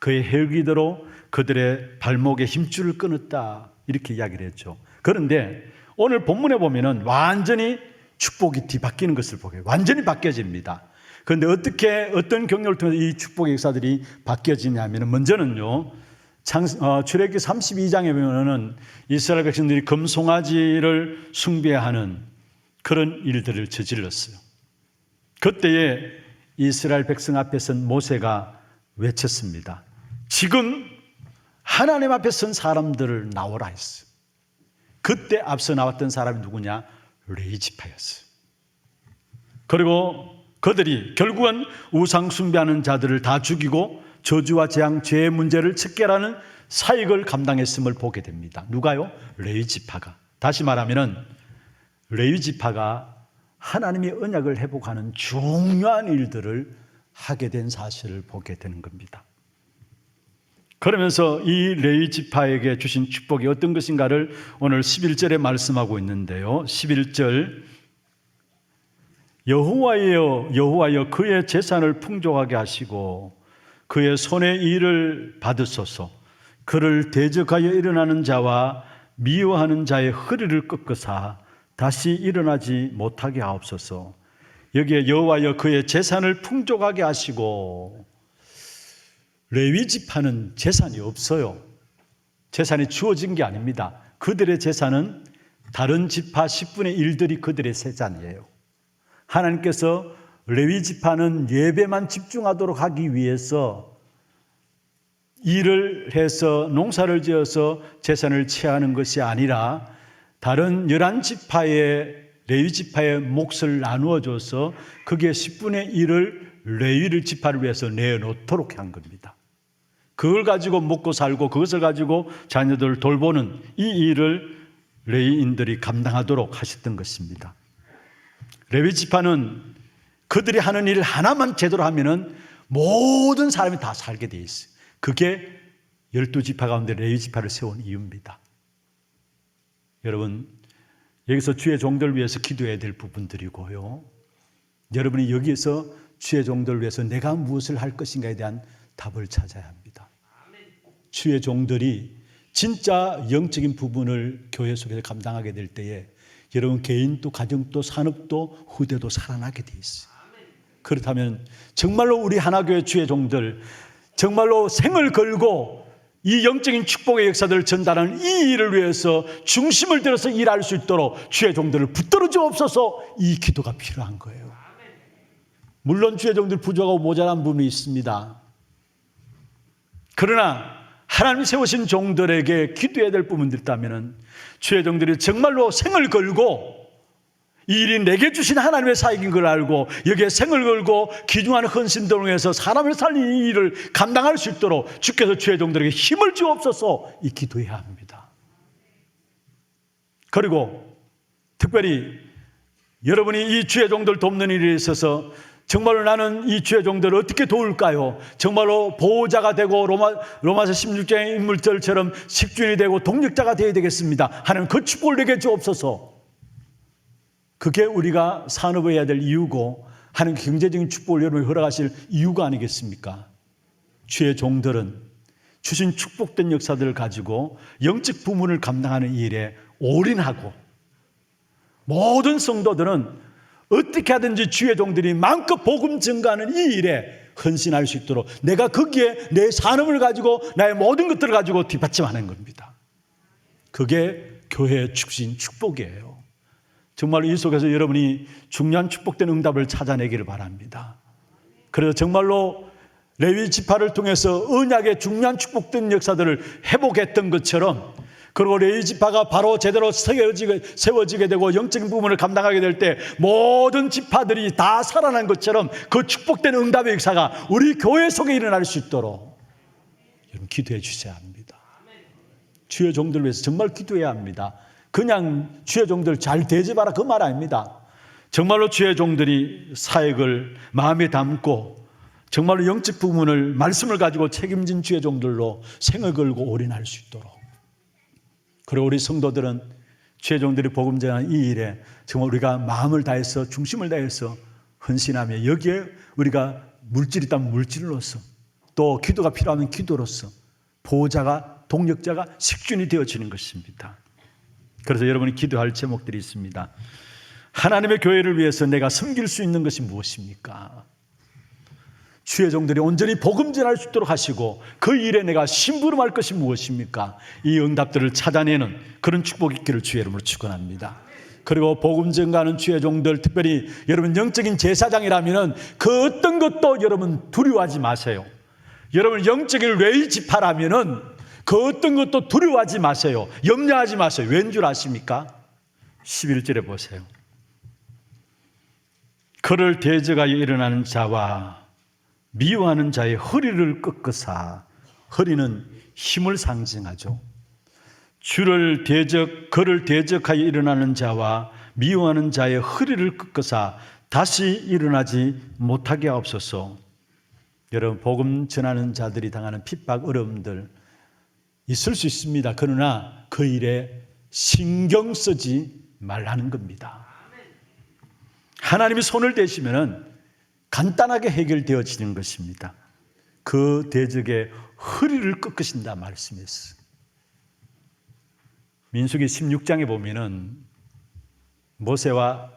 그의 헬기대로 그들의 발목에 힘줄을 끊었다. 이렇게 이야기를 했죠. 그런데 오늘 본문에 보면은 완전히 축복이 뒤바뀌는 것을 보게 완전히 바뀌어집니다. 그런데 어떤 경로를 통해서 이 축복의 역사들이 바뀌어지냐면 먼저는요. 출애굽기 32장에 보면은 이스라엘 백성들이 금송아지를 숭배하는 그런 일들을 저질렀어요. 그때에 이스라엘 백성 앞에 선 모세가 외쳤습니다. 지금 하나님 앞에 선 사람들을 나오라 했어요. 그때 앞서 나왔던 사람이 누구냐? 레위 지파였어요. 그리고 그들이 결국은 우상 숭배하는 자들을 다 죽이고 저주와 재앙, 죄의 문제를 척결하는 사역을 감당했음을 보게 됩니다. 누가요? 레위 지파가. 다시 말하면은 레위 지파가 하나님의 언약을 회복하는 중요한 일들을 하게 된 사실을 보게 되는 겁니다. 그러면서 이 레위 지파에게 주신 축복이 어떤 것인가를 오늘 11절에 말씀하고 있는데요. 11절 여호와여 그의 재산을 풍족하게 하시고 그의 손의 일을 받으소서. 그를 대적하여 일어나는 자와 미워하는 자의 허리를 꺾으사 다시 일어나지 못하게 하옵소서. 여기에 여호와여 그의 재산을 풍족하게 하시고, 레위 지파는 재산이 없어요. 재산이 주어진 게 아닙니다. 그들의 재산은 다른 지파 10분의 1들이 그들의 재산이에요. 하나님께서 레위 지파는 예배만 집중하도록 하기 위해서 일을 해서 농사를 지어서 재산을 취하는 것이 아니라 다른 11지파의 레위 지파의 몫을 나누어 줘서 그게 10분의 1을 레위 지파를 위해서 내놓도록 한 겁니다. 그걸 가지고 먹고 살고 그것을 가지고 자녀들을 돌보는 이 일을 레위인들이 감당하도록 하셨던 것입니다. 레위 지파는 그들이 하는 일 하나만 제대로 하면은 모든 사람이 다 살게 돼 있어요. 그게 12지파 가운데 레위 지파를 세운 이유입니다. 여러분, 여기서 주의 종들을 위해서 기도해야 될 부분들이고요. 여러분이 여기에서 주의 종들을 위해서 내가 무엇을 할 것인가에 대한 답을 찾아야 합니다. 주의 종들이 진짜 영적인 부분을 교회 속에서 감당하게 될 때에 여러분 개인도 가정도 산업도 후대도 살아나게 돼 있어요. 그렇다면 정말로 우리 하나교회 주의 종들 정말로 생을 걸고 이 영적인 축복의 역사들을 전달하는 이 일을 위해서 중심을 들어서 일할 수 있도록 주의 종들을 붙들어 주옵소서. 이 기도가 필요한 거예요. 물론 주의 종들 부족하고 모자란 부분이 있습니다. 그러나 하나님이 세우신 종들에게 기도해야 될 부분들이 있다면 주의 종들이 정말로 생을 걸고 이 일이 내게 주신 하나님의 사역인 걸 알고 여기에 생을 걸고 기중하는 헌신들을 통해서 사람을 살리는 이 일을 감당할 수 있도록 주께서 주의 종들에게 힘을 주옵소서. 이 기도해야 합니다. 그리고 특별히 여러분이 이 주의 종들 돕는 일에 있어서 정말로 나는 이 주의 종들을 어떻게 도울까요? 정말로 보호자가 되고 로마서 16장의 인물들처럼 식주인이 되고 동력자가 되어야 되겠습니다. 하나님 그 축복을 내게 주옵소서. 그게 우리가 산업해야 될 이유고 하나님 경제적인 축복을 여러분이 허락하실 이유가 아니겠습니까? 주의 종들은 주신 축복된 역사들을 가지고 영적 부문을 감당하는 일에 올인하고 모든 성도들은 어떻게 하든지 주의 종들이 마음껏 복음 증거하는 이 일에 헌신할 수 있도록 내가 거기에 내 산업을 가지고 나의 모든 것들을 가지고 뒷받침하는 겁니다. 그게 교회의 주신 축복이에요. 정말 이 속에서 여러분이 중요한 축복된 응답을 찾아내기를 바랍니다. 그래서 정말로 레위 지파를 통해서 언약의 중요한 축복된 역사들을 회복했던 것처럼 그리고 레위 지파가 바로 제대로 세워지게 되고 영적인 부분을 감당하게 될 때 모든 지파들이 다 살아난 것처럼 그 축복된 응답의 역사가 우리 교회 속에 일어날 수 있도록 여러분 기도해 주셔야 합니다. 주의 종들을 위해서 정말 기도해야 합니다. 그냥 주의 종들 잘 대접하라 그 말 아닙니다. 정말로 주의 종들이 사역을 마음에 담고 정말로 영적 부분을 말씀을 가지고 책임진 주의 종들로 생을 걸고 올인할 수 있도록, 그리고 우리 성도들은 주의 종들이 복음 전하는 이 일에 정말 우리가 마음을 다해서 중심을 다해서 헌신하며 여기에 우리가 물질이 있다면 물질로서 또 기도가 필요하면 기도로서 보호자가 동력자가 식준이 되어지는 것입니다. 그래서 여러분이 기도할 제목들이 있습니다. 하나님의 교회를 위해서 내가 섬길 수 있는 것이 무엇입니까? 주의 종들이 온전히 복음 전할 수 있도록 하시고 그 일에 내가 심부름할 것이 무엇입니까? 이 응답들을 찾아내는 그런 축복이 있기를 주의 이름으로 축원합니다. 그리고 복음 전가하는 주의 종들, 특별히 여러분 영적인 제사장이라면 그 어떤 것도 여러분 두려워하지 마세요. 여러분 영적인 레위 지파라면 그 어떤 것도 두려워하지 마세요. 염려하지 마세요. 왠 줄 아십니까? 11절에 보세요. 그를 대적하여 일어나는 자와 미워하는 자의 허리를 꺾으사, 허리는 힘을 상징하죠. 그를 대적하여 일어나는 자와 미워하는 자의 허리를 꺾으사 다시 일어나지 못하게 하옵소서. 여러분 복음 전하는 자들이 당하는 핍박 어려움들 있을 수 있습니다. 그러나 그 일에 신경 쓰지 말라는 겁니다. 하나님이 손을 대시면 간단하게 해결되어지는 것입니다. 그 대적의 허리를 꺾으신다 말씀했어요. 민수기 16장에 보면은 모세와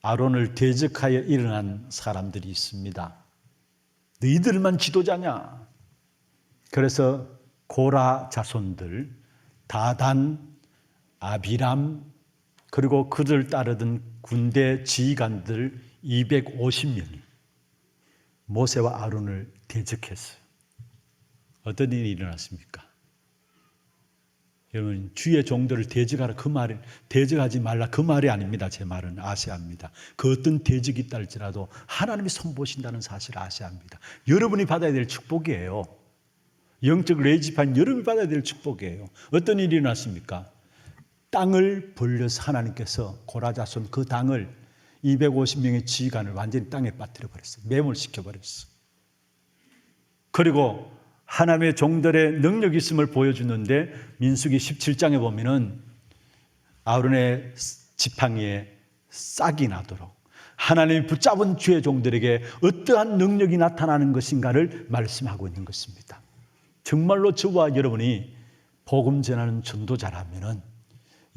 아론을 대적하여 일어난 사람들이 있습니다. 너희들만 지도자냐? 그래서 고라 자손들, 다단, 아비람, 그리고 그들 따르던 군대 지휘관들 250명이 모세와 아론을 대적했어요. 어떤 일이 일어났습니까? 여러분 주의 종들을 대적하라 그 말이, 대적하지 말라 그 말이 아닙니다. 제 말은 아셔야 합니다. 그 어떤 대적이 있다 할지라도 하나님이 손보신다는 사실을 아셔야 합니다. 여러분이 받아야 될 축복이에요. 영적 레위 지파인 여러분이 받아야 될 축복이에요. 어떤 일이 일어났습니까? 땅을 벌려서 하나님께서 고라 자손 그 당을 250명의 지휘관을 완전히 땅에 빠뜨려 버렸어요. 매몰시켜 버렸어요. 그리고 하나님의 종들의 능력이 있음을 보여주는데 민수기 17장에 보면은 아론의 지팡이에 싹이 나도록 하나님이 붙잡은 주의 종들에게 어떠한 능력이 나타나는 것인가를 말씀하고 있는 것입니다. 정말로 저와 여러분이 복음 전하는 전도자라면은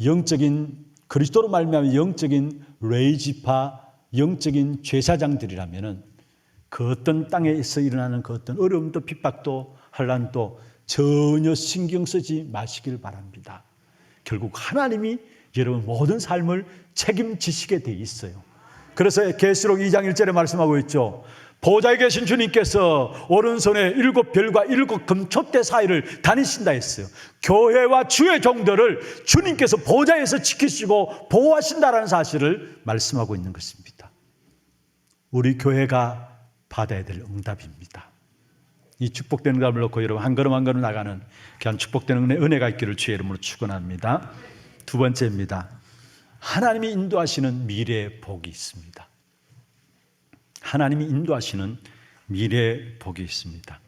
영적인 그리스도로 말미암아 영적인 레위 지파, 영적인 제사장들이라면은 그 어떤 땅에서 일어나는 그 어떤 어려움도 핍박도 환난도 전혀 신경 쓰지 마시길 바랍니다. 결국 하나님이 여러분 모든 삶을 책임지시게 돼 있어요. 그래서 계시록 2장 1절에 말씀하고 있죠. 보좌에 계신 주님께서 오른손에 7별과 7 금촛대 사이를 다니신다 했어요. 교회와 주의 종들을 주님께서 보좌에서 지키시고 보호하신다라는 사실을 말씀하고 있는 것입니다. 우리 교회가 받아야 될 응답입니다. 이 복된 응답을 놓고 여러분 한 걸음 한 걸음 나가는 귀한 축복된 은혜가 있기를 주의 이름으로 축원합니다. 두 번째입니다. 하나님이 인도하시는 미래의 복이 있습니다. 하나님이 인도하시는 미래의 복이 있습니다.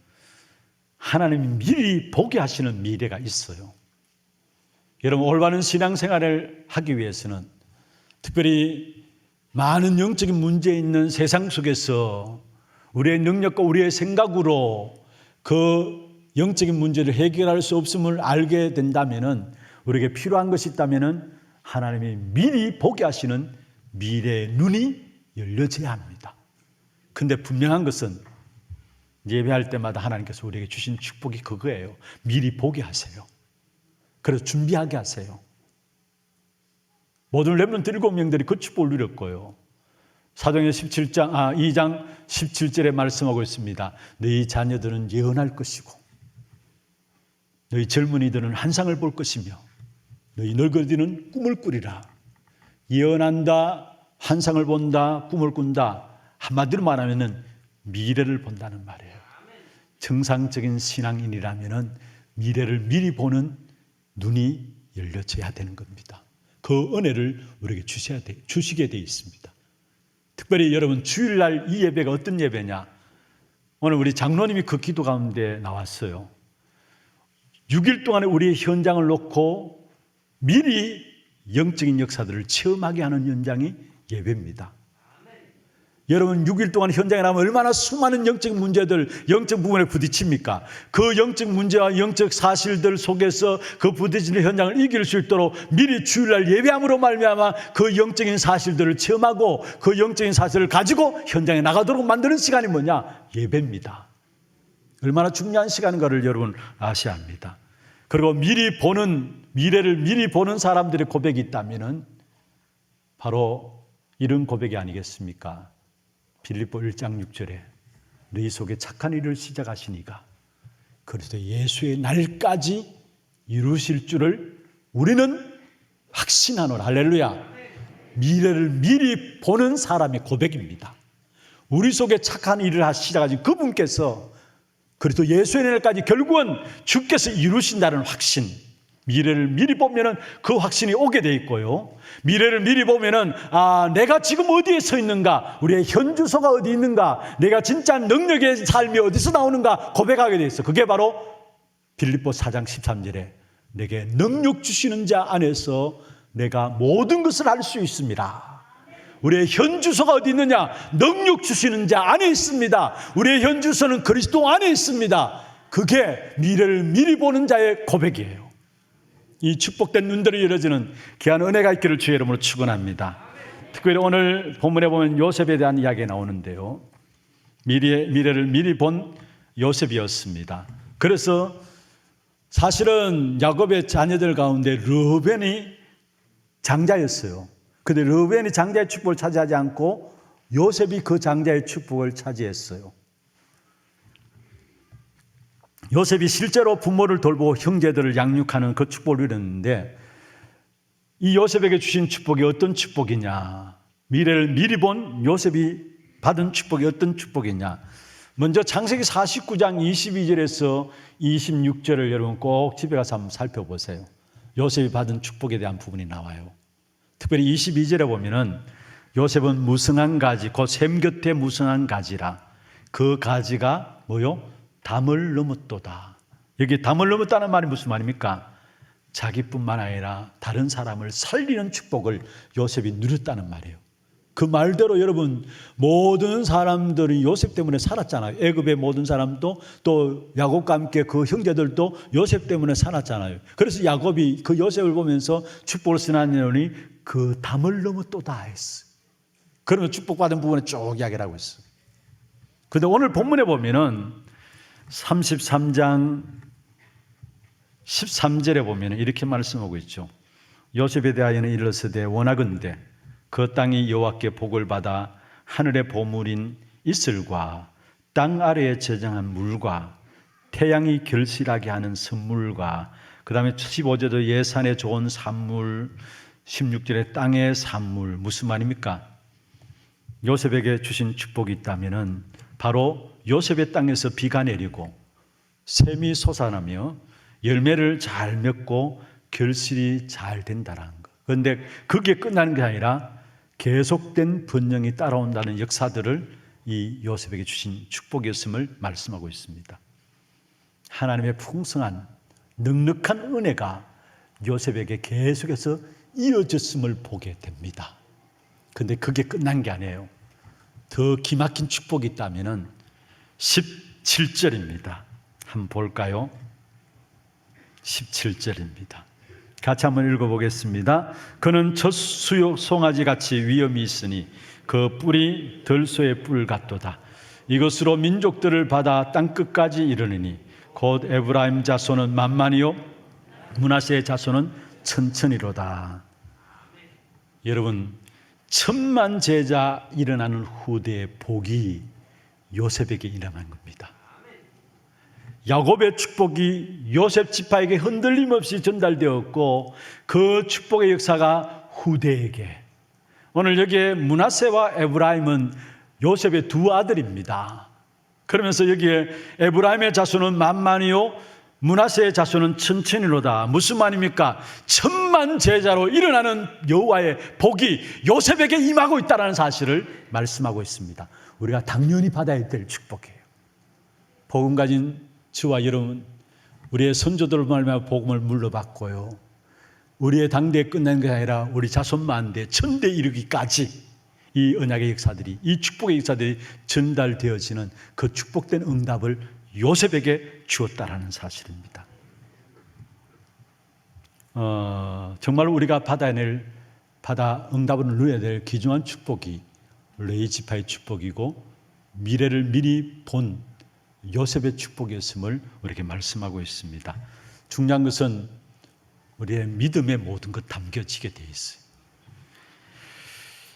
하나님이 미리 보게 하시는 미래가 있어요. 여러분 올바른 신앙생활을 하기 위해서는 특별히 많은 영적인 문제 있는 세상 속에서 우리의 능력과 우리의 생각으로 그 영적인 문제를 해결할 수 없음을 알게 된다면 우리에게 필요한 것이 있다면 하나님이 미리 보게 하시는 미래의 눈이 열려져야 합니다. 근데 분명한 것은 예배할 때마다 하나님께서 우리에게 주신 축복이 그거예요. 미리 보게 하세요. 그래서 준비하게 하세요. 모든 렘넌트 7명들이 그 축복을 누렸고요. 사도행전 2장 17절에 말씀하고 있습니다. 너희 자녀들은 예언할 것이고 너희 젊은이들은 환상을 볼 것이며 너희 늙어지는 꿈을 꾸리라. 예언한다, 환상을 본다, 꿈을 꾼다. 한마디로 말하면 미래를 본다는 말이에요. 정상적인 신앙인이라면 미래를 미리 보는 눈이 열려져야 되는 겁니다. 그 은혜를 우리에게 주시게 돼 있습니다. 특별히 여러분, 주일날 이 예배가 어떤 예배냐? 오늘 우리 장로님이 그 기도 가운데 나왔어요. 6일 동안에 우리의 현장을 놓고 미리 영적인 역사들을 체험하게 하는 현장이 예배입니다. 여러분, 6일 동안 현장에 나면 얼마나 수많은 영적 문제들, 영적 부분에 부딪힙니까? 그 영적 문제와 영적 사실들 속에서 그 부딪히는 현장을 이길 수 있도록 미리 주일날 예배함으로 말미암아 그 영적인 사실들을 체험하고 그 영적인 사실을 가지고 현장에 나가도록 만드는 시간이 뭐냐? 예배입니다. 얼마나 중요한 시간인가를 여러분 아셔야 합니다. 그리고 미래를 미리 보는 사람들의 고백이 있다면 바로 이런 고백이 아니겠습니까? 빌립보 1장 6절에 너희 속에 착한 일을 시작하시니가 그리스도 예수의 날까지 이루실 줄을 우리는 확신하노라. 할렐루야. 미래를 미리 보는 사람의 고백입니다. 우리 속에 착한 일을 시작하신 그분께서 그리스도 예수의 날까지 결국은 주께서 이루신다는 확신, 미래를 미리 보면은 그 확신이 오게 돼 있고요. 미래를 미리 보면은 내가 지금 어디에 서 있는가, 우리의 현 주소가 어디 있는가, 내가 진짜 능력의 삶이 어디서 나오는가 고백하게 돼 있어. 그게 바로 빌립보 4장 13절에 내게 능력 주시는 자 안에서 내가 모든 것을 할 수 있습니다. 우리의 현 주소가 어디 있느냐? 능력 주시는 자 안에 있습니다. 우리의 현 주소는 그리스도 안에 있습니다. 그게 미래를 미리 보는 자의 고백이에요. 이 축복된 눈들이 열어지는 귀한 은혜가 있기를 주의 이름으로 축원합니다. 특별히 오늘 본문에 보면 요셉에 대한 이야기가 나오는데요. 미래를 미리 본 요셉이었습니다. 그래서 사실은 야곱의 자녀들 가운데 르우벤이 장자였어요. 그런데 르우벤이 장자의 축복을 차지하지 않고 요셉이 그 장자의 축복을 차지했어요. 요셉이 실제로 부모를 돌보고 형제들을 양육하는 그 축복을 누렸는데 이 요셉에게 주신 축복이 어떤 축복이냐? 미래를 미리 본 요셉이 받은 축복이 어떤 축복이냐? 먼저 창세기 49장 22절에서 26절을 여러분 꼭 집에 가서 한번 살펴보세요. 요셉이 받은 축복에 대한 부분이 나와요. 특별히 22절에 보면은 요셉은 무성한 가지, 곧 샘 곁에 무성한 가지라. 그 가지가 뭐요? 담을 넘었도다. 여기 담을 넘었다는 말이 무슨 말입니까? 자기뿐만 아니라 다른 사람을 살리는 축복을 요셉이 누렸다는 말이에요. 그 말대로 여러분 모든 사람들이 요셉 때문에 살았잖아요. 애굽의 모든 사람도 또 야곱과 함께 그 형제들도 요셉 때문에 살았잖아요. 그래서 야곱이 그 요셉을 보면서 축복을 쓰나니 그 담을 넘었도다 했어요. 그러면 축복받은 부분에 쭉 이야기를 하고 있어요. 그런데 오늘 본문에 보면은 33장 13절에 보면 이렇게 말씀하고 있죠. 요셉에 대하여는 이르시되 원하건대 그 땅이 여호와께 복을 받아 하늘의 보물인 이슬과 땅 아래에 저장한 물과 태양이 결실하게 하는 선물과 그 다음에 15절도 예산에 좋은 산물, 16절에 땅의 산물. 무슨 말입니까? 요셉에게 주신 축복이 있다면 바로 요셉의 땅에서 비가 내리고 샘이 솟아나며 열매를 잘 맺고 결실이 잘 된다는 것. 그런데 그게 끝나는 게 아니라 계속된 번영이 따라온다는 역사들을 이 요셉에게 주신 축복이었음을 말씀하고 있습니다. 하나님의 풍성한 넉넉한 은혜가 요셉에게 계속해서 이어졌음을 보게 됩니다. 그런데 그게 끝난 게 아니에요. 더 기막힌 축복이 있다면 17절입니다. 한번 볼까요? 17절입니다. 같이 한번 읽어보겠습니다. 그는 젖수육 송아지같이 위엄이 있으니 그 뿔이 들소의 뿔 같도다. 이것으로 민족들을 받아 땅끝까지 이르느니 곧 에브라임 자손은 만만이요 므낫세의 자손은 천천히로다. 여러분, 천만 제자 일어나는 후대의 복이 요셉에게 일어난 겁니다. 야곱의 축복이 요셉 지파에게 흔들림 없이 전달되었고 그 축복의 역사가 후대에게, 오늘 여기에 므낫세와 에브라임은 요셉의 두 아들입니다. 그러면서 여기에 에브라임의 자손은 만만이요 므낫세의 자손은 천천히로다. 무슨 말입니까? 천만 제자로 일어나는 여호와의 복이 요셉에게 임하고 있다는 사실을 말씀하고 있습니다. 우리가 당연히 받아야 될 축복이에요. 복음 가진 저와 여러분, 우리의 선조들을 말미암아 복음을 물러받고요, 우리의 당대에 끝난 게 아니라 우리 자손만대 천대 이르기까지 이 언약의 역사들이, 이 축복의 역사들이 전달되어지는 그 축복된 응답을 요셉에게 주었다라는 사실입니다. 정말 우리가 받아 응답을 누려야 될 귀중한 축복이 레위 지파의 축복이고 미래를 미리 본 요셉의 축복이었음을 우리에게 말씀하고 있습니다. 중요한 것은 우리의 믿음의 모든 것 담겨지게 되어 있어요.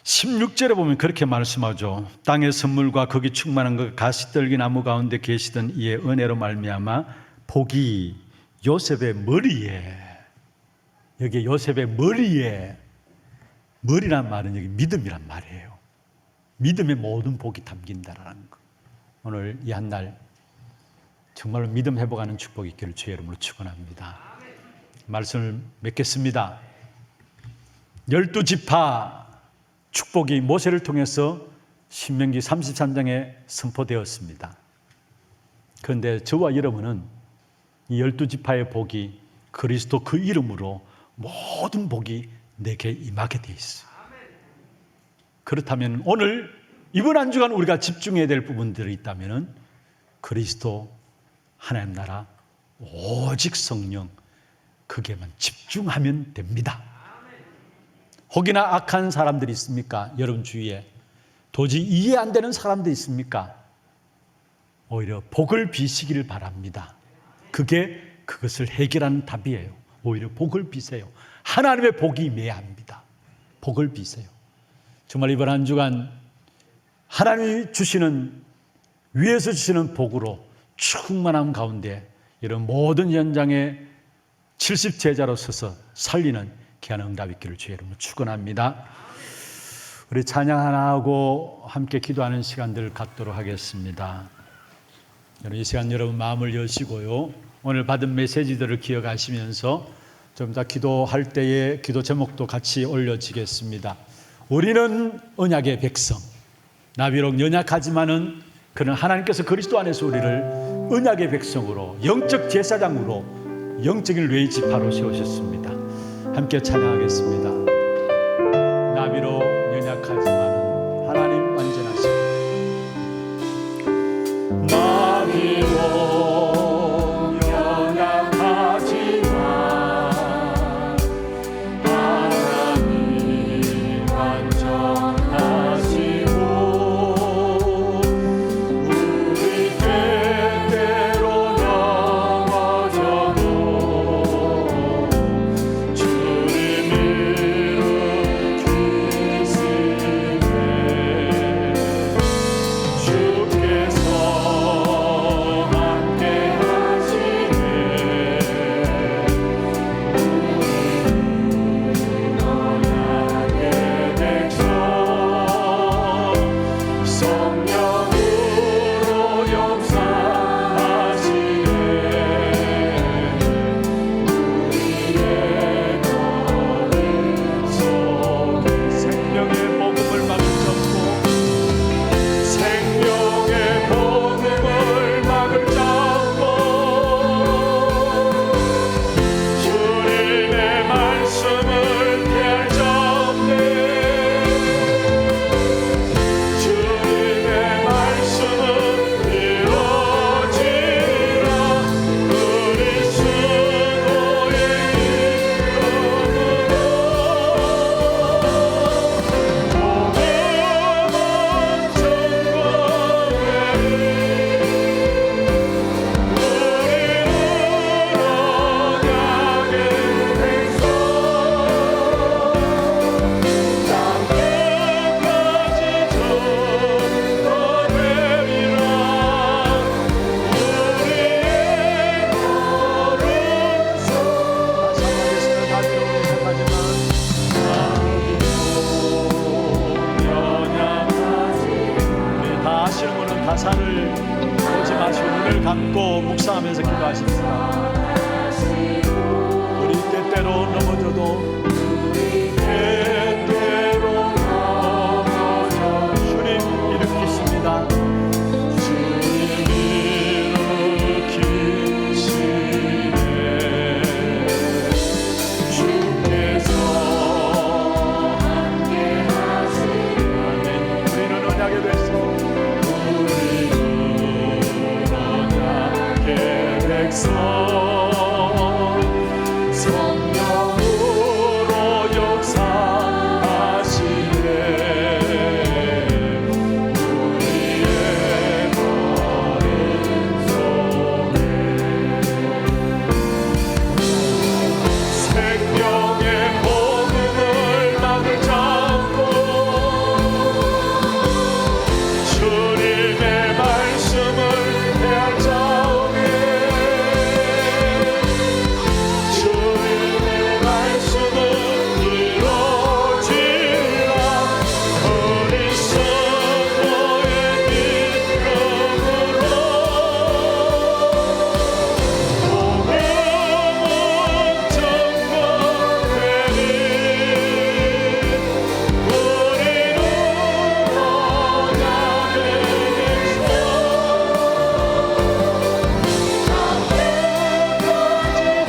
16절에 보면 그렇게 말씀하죠. 땅의 선물과 거기 충만한 것, 가시떨기 나무 가운데 계시던 이의 은혜로 말미암아 복이 요셉의 머리에, 여기 요셉의 머리에, 머리란 말은 여기 믿음이란 말이에요. 믿음의 모든 복이 담긴다라는 것. 오늘 이 한 날 정말로 믿음 회복하는 축복이 있기를 주의 이름으로 축원합니다. 말씀을 맺겠습니다. 12지파 축복이 모세를 통해서 신명기 33장에 선포되었습니다. 그런데 저와 여러분은 이 12지파의 복이 그리스도 그 이름으로 모든 복이 내게 임하게 되어 있어요. 그렇다면 오늘 이번 한 주간 우리가 집중해야 될 부분들이 있다면 그리스도 하나님 나라 오직 성령 그게만 집중하면 됩니다. 혹이나 악한 사람들이 있습니까? 여러분 주위에 도저히 이해 안 되는 사람들이 있습니까? 오히려 복을 비시기를 바랍니다. 그것을 해결하는 답이에요. 오히려 복을 비세요. 하나님의 복이 임해야 합니다. 복을 비세요. 정말 이번 한 주간 하나님이 주시는, 위에서 주시는 복으로 충만함 가운데 이런 모든 현장에 70제자로 서서 살리는 귀한 응답이 있기를 주의 이름으로 축원합니다. 우리 찬양 하나 하고 함께 기도하는 시간들을 갖도록 하겠습니다. 이 시간 여러분 마음을 여시고요, 오늘 받은 메시지들을 기억하시면서 좀 더 기도할 때의 기도 제목도 같이 올려지겠습니다. 우리는 언약의 백성, 나 비록 연약하지만은 그는 하나님께서 그리스도 안에서 우리를 언약의 백성으로, 영적 제사장으로, 영적인 레위 지파로 세우셨습니다. 함께 찬양하겠습니다. 나 비록 연약하지만은 하나님 완전하시고, 나 비록 연약하지만 하나님 완전하시고 우리 때때로 넘어져도 주님 일으키시리. 성령으로 역사하시네 우리의 마음 속에 생명의 복음을 막을 잡고 주님의 말씀을 대할 자오니 주님의 말씀은 이루어지리라 그리스도의 이름으로 복음은 증거되리 우리는 언약의 백성 땅끝까지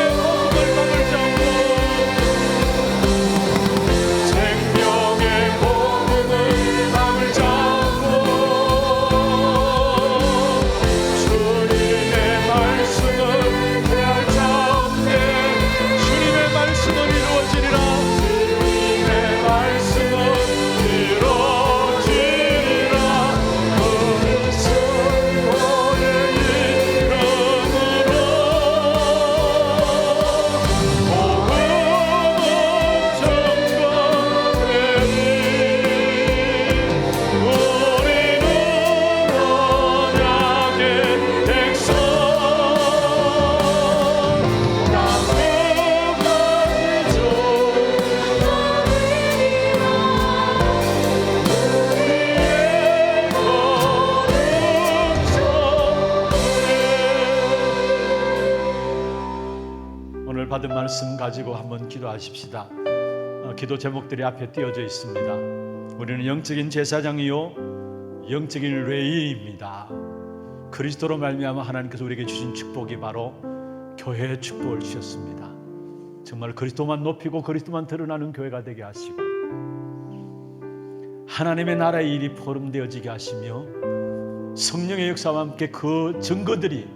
증거되리라 우리의 걸음 생명의 복음을 막을 잡고 생명의 복음을 막을 잡고 주님의 말씀을 대할 자옵네 주님의 말씀은 이루어지리라 주님의 말씀은 이루어지리라 그리스도의 이름으로 복음은 증거되리 우리는 언약의 백성 땅끝까지 오늘 받은 말씀 가지고 한번 기도하십시다. 기도 제목들이 앞에 띄어져 있습니다. 우리는 영적인 제사장이요 영적인 레위입니다. 그리스도로 말미암아 하나님께서 우리에게 주신 축복이 바로 교회의 축복을 주셨습니다. 정말 그리스도만 높이고 그리스도만 드러나는 교회가 되게 하시고 하나님의 나라의 일이 포럼되어지게 하시며 성령의 역사와 함께 그 증거들이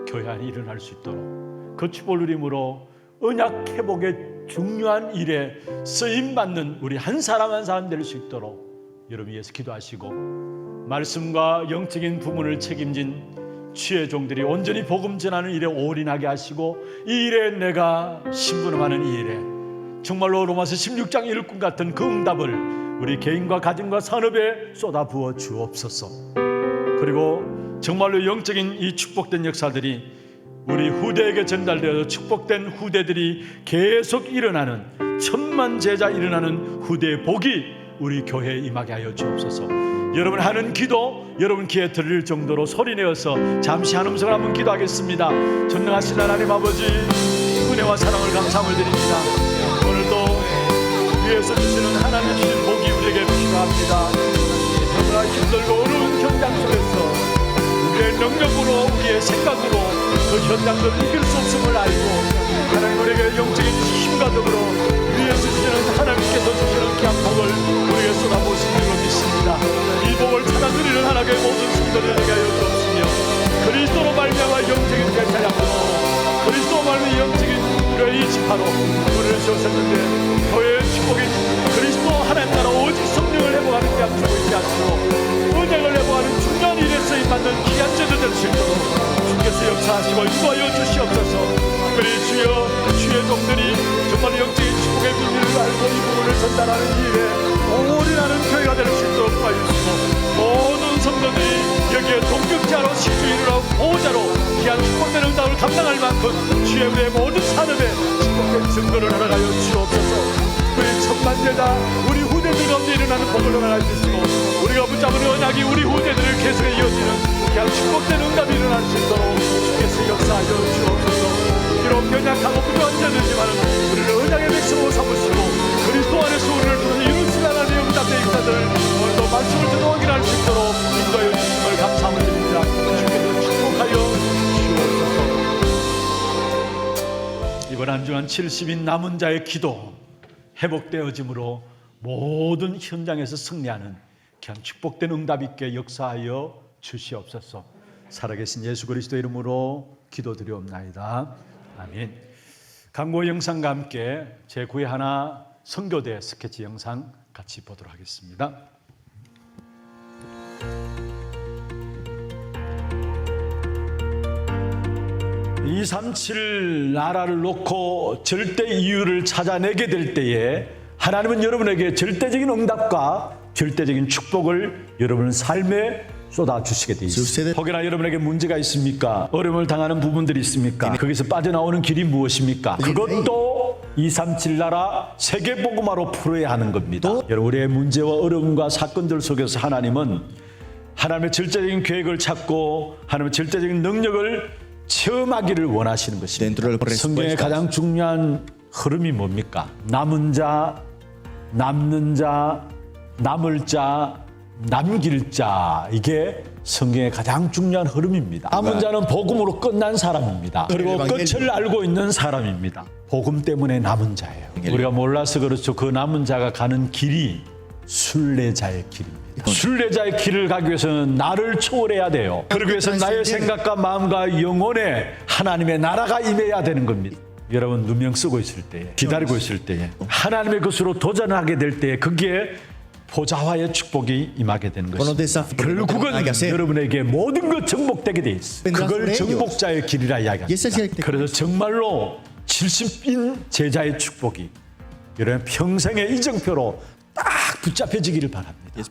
교회 안에 일어날 수 있도록 그 축복을 누림으로 언약 회복의 중요한 일에 쓰임받는 우리 한 사람 한 사람 될 수 있도록 여러분 위해서 기도하시고 말씀과 영적인 부문을 책임진 주의 종들이 온전히 복음 전하는 일에 올인하게 하시고 이 일에 내가 심부름하는 이 일에 정말로 로마서 16장 1군 같은 그 응답을 우리 개인과 가정과 산업에 쏟아부어 주옵소서. 그리고 정말로 영적인 이 축복된 역사들이 우리 후대에게 전달되어서 축복된 후대들이 계속 일어나는 천만 제자 일어나는 후대의 복이 우리 교회에 임하게 하여 주옵소서. 여러분 하는 기도 여러분 귀에 들릴 정도로 소리내어서 잠시 한 음성을 한번 기도하겠습니다. 전능하신 하나님 아버지 은혜와 사랑을 감사함을 드립니다. 오늘도 위에서 주시는 하나님 주신 복이 우리에게 필요합니다. 너무나 힘들고 어려운 현장 속에서 우리의 능력으로 우리의 생각으로 그 현장들을 이길 수 없음을 알고 하나님 우리에게 영적인 힘과 더불어 위에서 주시는 하나님께서 주시는 귀한 복을 우리에게 쏟아부으신 줄로 믿습니다. 이 복을 찾아 누리는 하나님의 모든 성도들 되게 하여 주옵시며 그리스도로 말미암아 영적인 제사장으로 그리스도로 말미암아 영적인 이 지파로 우리를 세우셨는데 교회의 축복인 그리스도 하나님 나라 오직 성령을 회복하는 데 앞서고 있지 않도록 은혜를 회복하는 중요한 일에 쓰임받는 귀한 제도 될 수 있도록 주께서 역사하시고 인도하여 주시옵소서. 특별히 주여 주의 종들이 정말 영적인 축복의 비밀을 알고 이 부분을 전달하는 일에 올인하는 교회가 될 수 있도록 도와주시고 모든 성도들이 여기에 동역자로 식주인으로 보호자로 귀한 축복된 응답을 감당할 만큼 주의 은혜의 모든 산업에 축복된 증거를 허락하여 주옵소서. 우리 천만제자 우리 후대들 가운데 일어나는 복을 허락하여 주시고 우리가 붙잡은 언약이 우리 후대들을 계속 이어지는 그냥 축복된 응답이 일어날 수 있도록 주께서 역사하여 주옵소서. 비록 연약하고 부족한 자들이지만 우리를 언약의 백성으로 삼으시고 그리스도 안에서 우리를 부르는 이루신 하나님의 응답의 역사들을 오늘도 말씀을 듣고 확인할 수 있도록 인도하여 주심을 감사함을 드립니다. 주께서 축복하여 주옵소서. 이번 한 주간 70인 남은 자의 기도 회복되어짐으로 모든 현장에서 승리하는 귀한 축복된 응답 있게 역사하여 주시옵소서. 살아계신 예수 그리스도 이름으로 기도드리옵나이다. 아멘. 광고 영상과 함께 제9회 하나 선교대 스케치 영상 같이 보도록 하겠습니다. 237 나라를 놓고 절대 이유를 찾아내게 될 때에 하나님은 여러분에게 절대적인 응답과 절대적인 축복을 여러분 삶에 쏟아주시게 되어 있습니다. 혹여나 여러분에게 문제가 있습니까? 어려움을 당하는 부분들이 있습니까? 거기서 빠져나오는 길이 무엇입니까? 그것도 237 나라 세계복음화로 풀어야 하는 겁니다. 여러분, 우리의 문제와 어려움과 사건들 속에서 하나님은 하나님의 절대적인 계획을 찾고 하나님의 절대적인 능력을 체험하기를 원하시는 것입니다. 성경의 가장 중요한 흐름이 뭡니까? 남은 자, 남는 자, 남을 자, 남길 자. 이게 성경의 가장 중요한 흐름입니다. 남은 자는 복음으로 끝난 사람입니다. 그리고 끝을 알고 있는 사람입니다. 복음 때문에 남은 자예요. 우리가 몰라서 그렇죠. 그 남은 자가 가는 길이 순례자의 길입니다. 순례자의 길을 가기 위해서는 나를 초월해야 돼요. 그러기 위해서는 나의 생각과 마음과 영혼에 하나님의 나라가 임해야 되는 겁니다. 여러분 누명 쓰고 있을 때, 기다리고 있을 때, 하나님의 것으로 도전하게 될 때 거기에 보좌와의 축복이 임하게 되는 것입니다. 결국은 여러분에게 모든 것 정복되게 돼 있어요. 그걸 정복자의 길이라 이야기합니다. 그래서 정말로 70인 제자의 축복이 여러분 평생의 이정표로 딱 붙잡혀지기를 바랍니다.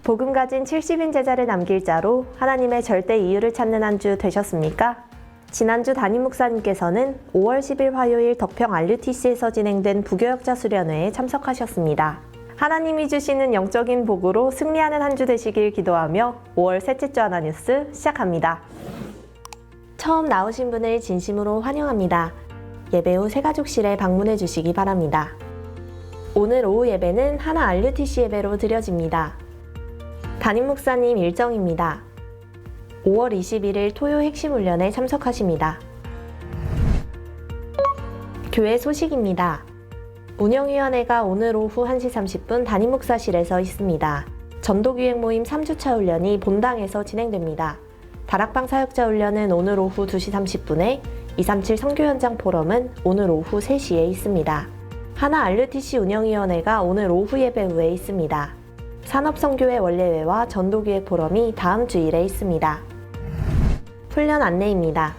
복음 가진 70인 제자를 남길 자로 하나님의 절대 이유를 찾는 한 주 되셨습니까? 지난주 담임 목사님께서는 5월 10일 화요일 덕평 RUTC에서 진행된 부교역자 수련회에 참석하셨습니다. 하나님이 주시는 영적인 복으로 승리하는 한 주 되시길 기도하며 5월 셋째 주 하나 뉴스 시작합니다. 처음 나오신 분을 진심으로 환영합니다. 예배 후 새가족실에 방문해 주시기 바랍니다. 오늘 오후 예배는 하나 RUTC 예배로 드려집니다. 담임 목사님 일정입니다. 5월 21일 토요 핵심 훈련에 참석하십니다. 교회 소식입니다. 운영위원회가 오늘 오후 1시 30분 담임 목사실에서 있습니다. 전도기획 모임 3주차 훈련이 본당에서 진행됩니다. 다락방 사역자 훈련은 오늘 오후 2시 30분에 237 선교 현장 포럼은 오늘 오후 3시에 있습니다. 하나 RUTC 운영위원회가 오늘 오후 예배 후에 있습니다. 산업선교회 원례회와 전도기획 포럼이 다음 주일에 있습니다. 훈련 안내입니다.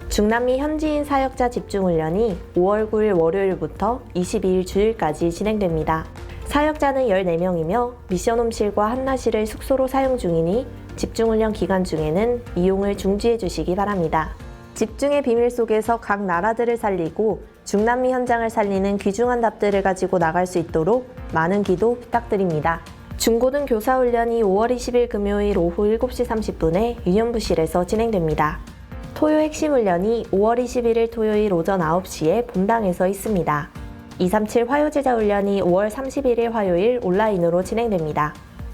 중남미 현지인 사역자 집중훈련이 5월 9일 월요일부터 22일 주일까지 진행됩니다. 사역자는 14명이며 미션홈실과 한나실을 숙소로 사용 중이니 집중훈련 기간 중에는 이용을 중지해 주시기 바랍니다. 집중의 비밀 속에서 각 나라들을 살리고 중남미 현장을 살리는 귀중한 답들을 가지고 나갈 수 있도록 많은 기도 부탁드립니다. 중고등 교사훈련이 5월 20일 금요일 오후 7시 30분에 유년부실에서 진행됩니다. 토요 핵심 훈련이 5월 21일 토요일 오전 9시에 본당에서 있습니다. 237 화요제자 훈련이 5월 31일 화요일 온라인으로 진행됩니다.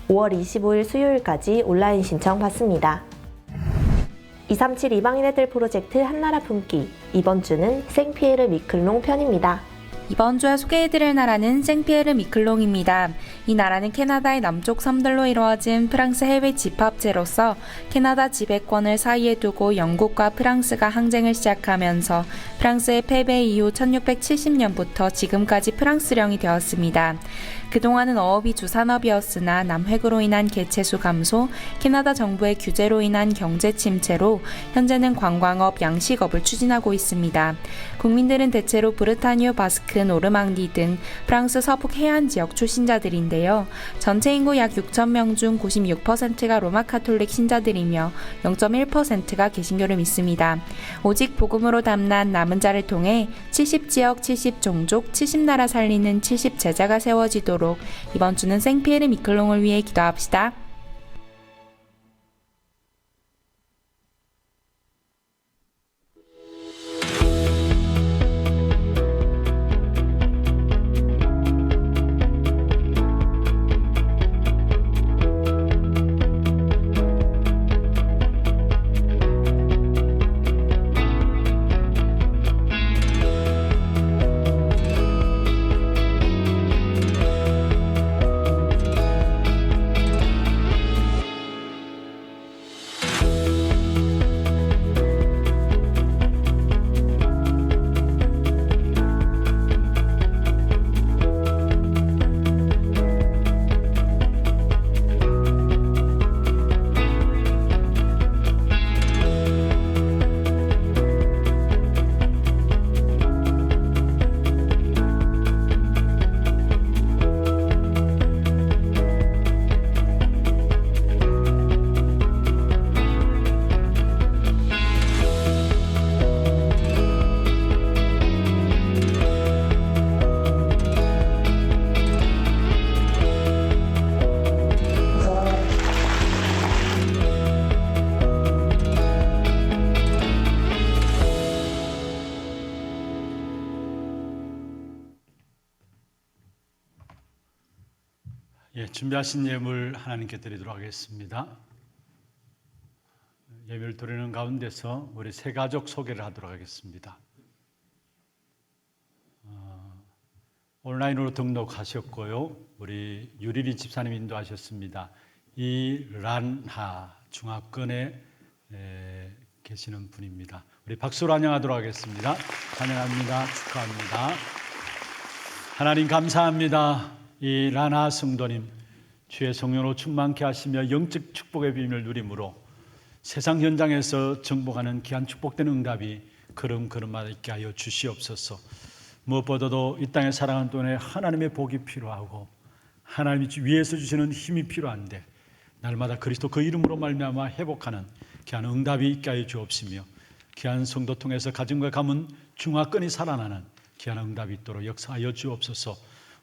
5월 25일 수요일까지 온라인 신청 받습니다. 237 이방인 애들 프로젝트 한나라 품기, 이번 주는 생피에르 미클롱 편입니다. 이번 주에 소개해드릴 나라는 생피에르 미클롱입니다. 이 나라는 캐나다의 남쪽 섬들로 이루어진 프랑스 해외 집합체로서 캐나다 지배권을 사이에 두고 영국과 프랑스가 항쟁을 시작하면서 프랑스의 패배 이후 1670년부터 지금까지 프랑스령이 되었습니다. 그동안은 어업이 주산업이었으나 남획으로 인한 개체수 감소, 캐나다 정부의 규제로 인한 경제 침체로 현재는 관광업, 양식업을 추진하고 있습니다. 국민들은 대체로 브르타뉴, 바스크, 노르망디 등 프랑스 서북 해안 지역 출신자들인데요. 전체 인구 약 6,000명 중 96%가 로마 카톨릭 신자들이며 0.1%가 개신교를 믿습니다. 오직 복음으로 담난 남은 자를 통해 70지역, 70종족, 70나라 살리는 70제자가 세워지도록 이번 주는 생피에르 미클롱을 위해 기도합시다. 준비하신 예물 하나님께 드리도록 하겠습니다. 예물 드리는 가운데서 우리 세 가족 소개를 하도록 하겠습니다. 온라인으로 등록하셨고요. 우리 유리리 집사님 인도하셨습니다. 이란하 중화권에 계시는 분입니다. 우리 박수로 환영하도록 하겠습니다. 환영합니다. 축하합니다. 하나님 감사합니다. 이 라나 성도님 주의 성령으로 충만케 하시며 영적 축복의 비밀을 누림으로 세상 현장에서 정복하는 귀한 축복된 응답이 걸음걸음마다 있게 하여 주시옵소서. 무엇보다도 이 땅에 살아가는 동안에 하나님의 복이 필요하고 하나님이 위에서 주시는 힘이 필요한데 날마다 그리스도 그 이름으로 말미암아 회복하는 귀한 응답이 있게 하여 주옵시며 귀한 성도 통해서 가정과 가문 중화권이 살아나는 귀한 응답이 있도록 역사하여 주옵소서.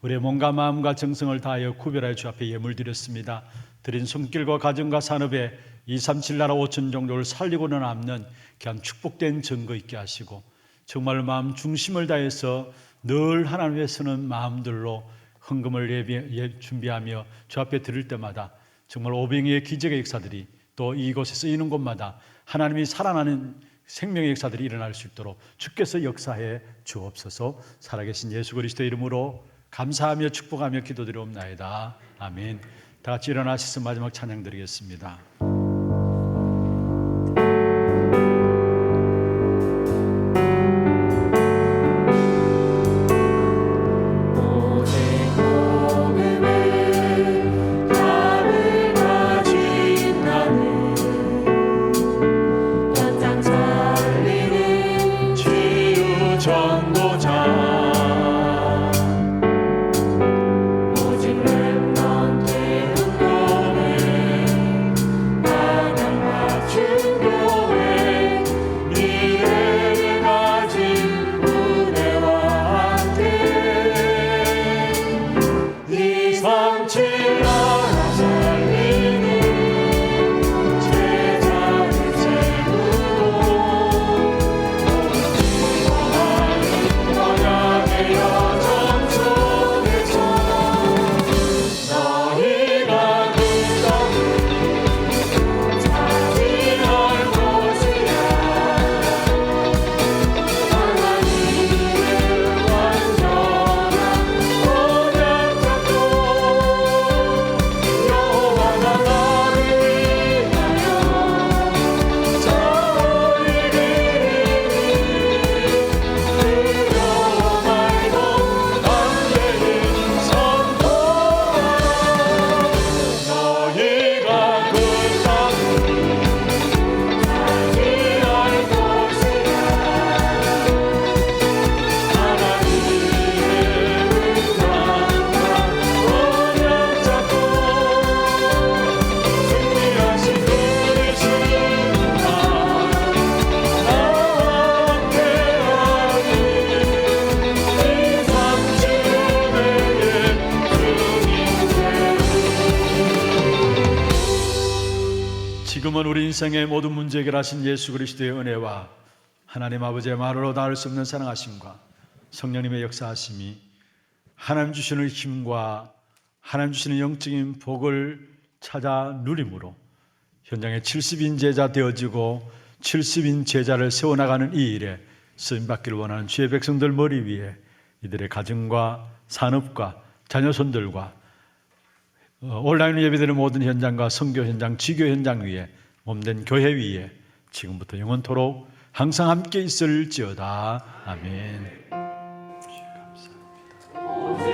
우리의 몸과 마음과 정성을 다하여 구별하여 주 앞에 예물 드렸습니다. 드린 손길과 가정과 산업에 237 나라 5천 종족을 살리고는 남는 귀한 축복된 증거 있게 하시고 정말 마음 중심을 다해서 늘 하나님의 서는 마음들로 헌금을 준비하며 주 앞에 드릴 때마다 정말 오병이의 기적의 역사들이 또 이곳에 쓰이는 곳마다 하나님이 살아나는 생명의 역사들이 일어날 수 있도록 주께서 역사해 주옵소서. 살아계신 예수 그리스도의 이름으로 감사하며 축복하며 기도드리옵나이다. 아멘. 다 같이 일어나셔서 마지막 찬양 드리겠습니다. 지금은 우리 인생의 모든 문제 해결하신 예수 그리스도의 은혜와 하나님 아버지의 말로 닿을 수 없는 사랑하심과 성령님의 역사하심이 하나님 주시는 힘과 하나님 주시는 영적인 복을 찾아 누림으로 현장에 70인 제자 되어지고 70인 제자를 세워나가는 이 일에 쓰임받기를 원하는 주의 백성들 머리 위에 이들의 가정과 산업과 자녀손들과 온라인으로 예배드리는 모든 현장과 선교 현장, 지교 현장 위에 몸된 교회 위에 지금부터 영원토록 항상 함께 있을지어다. 아멘. 감사합니다.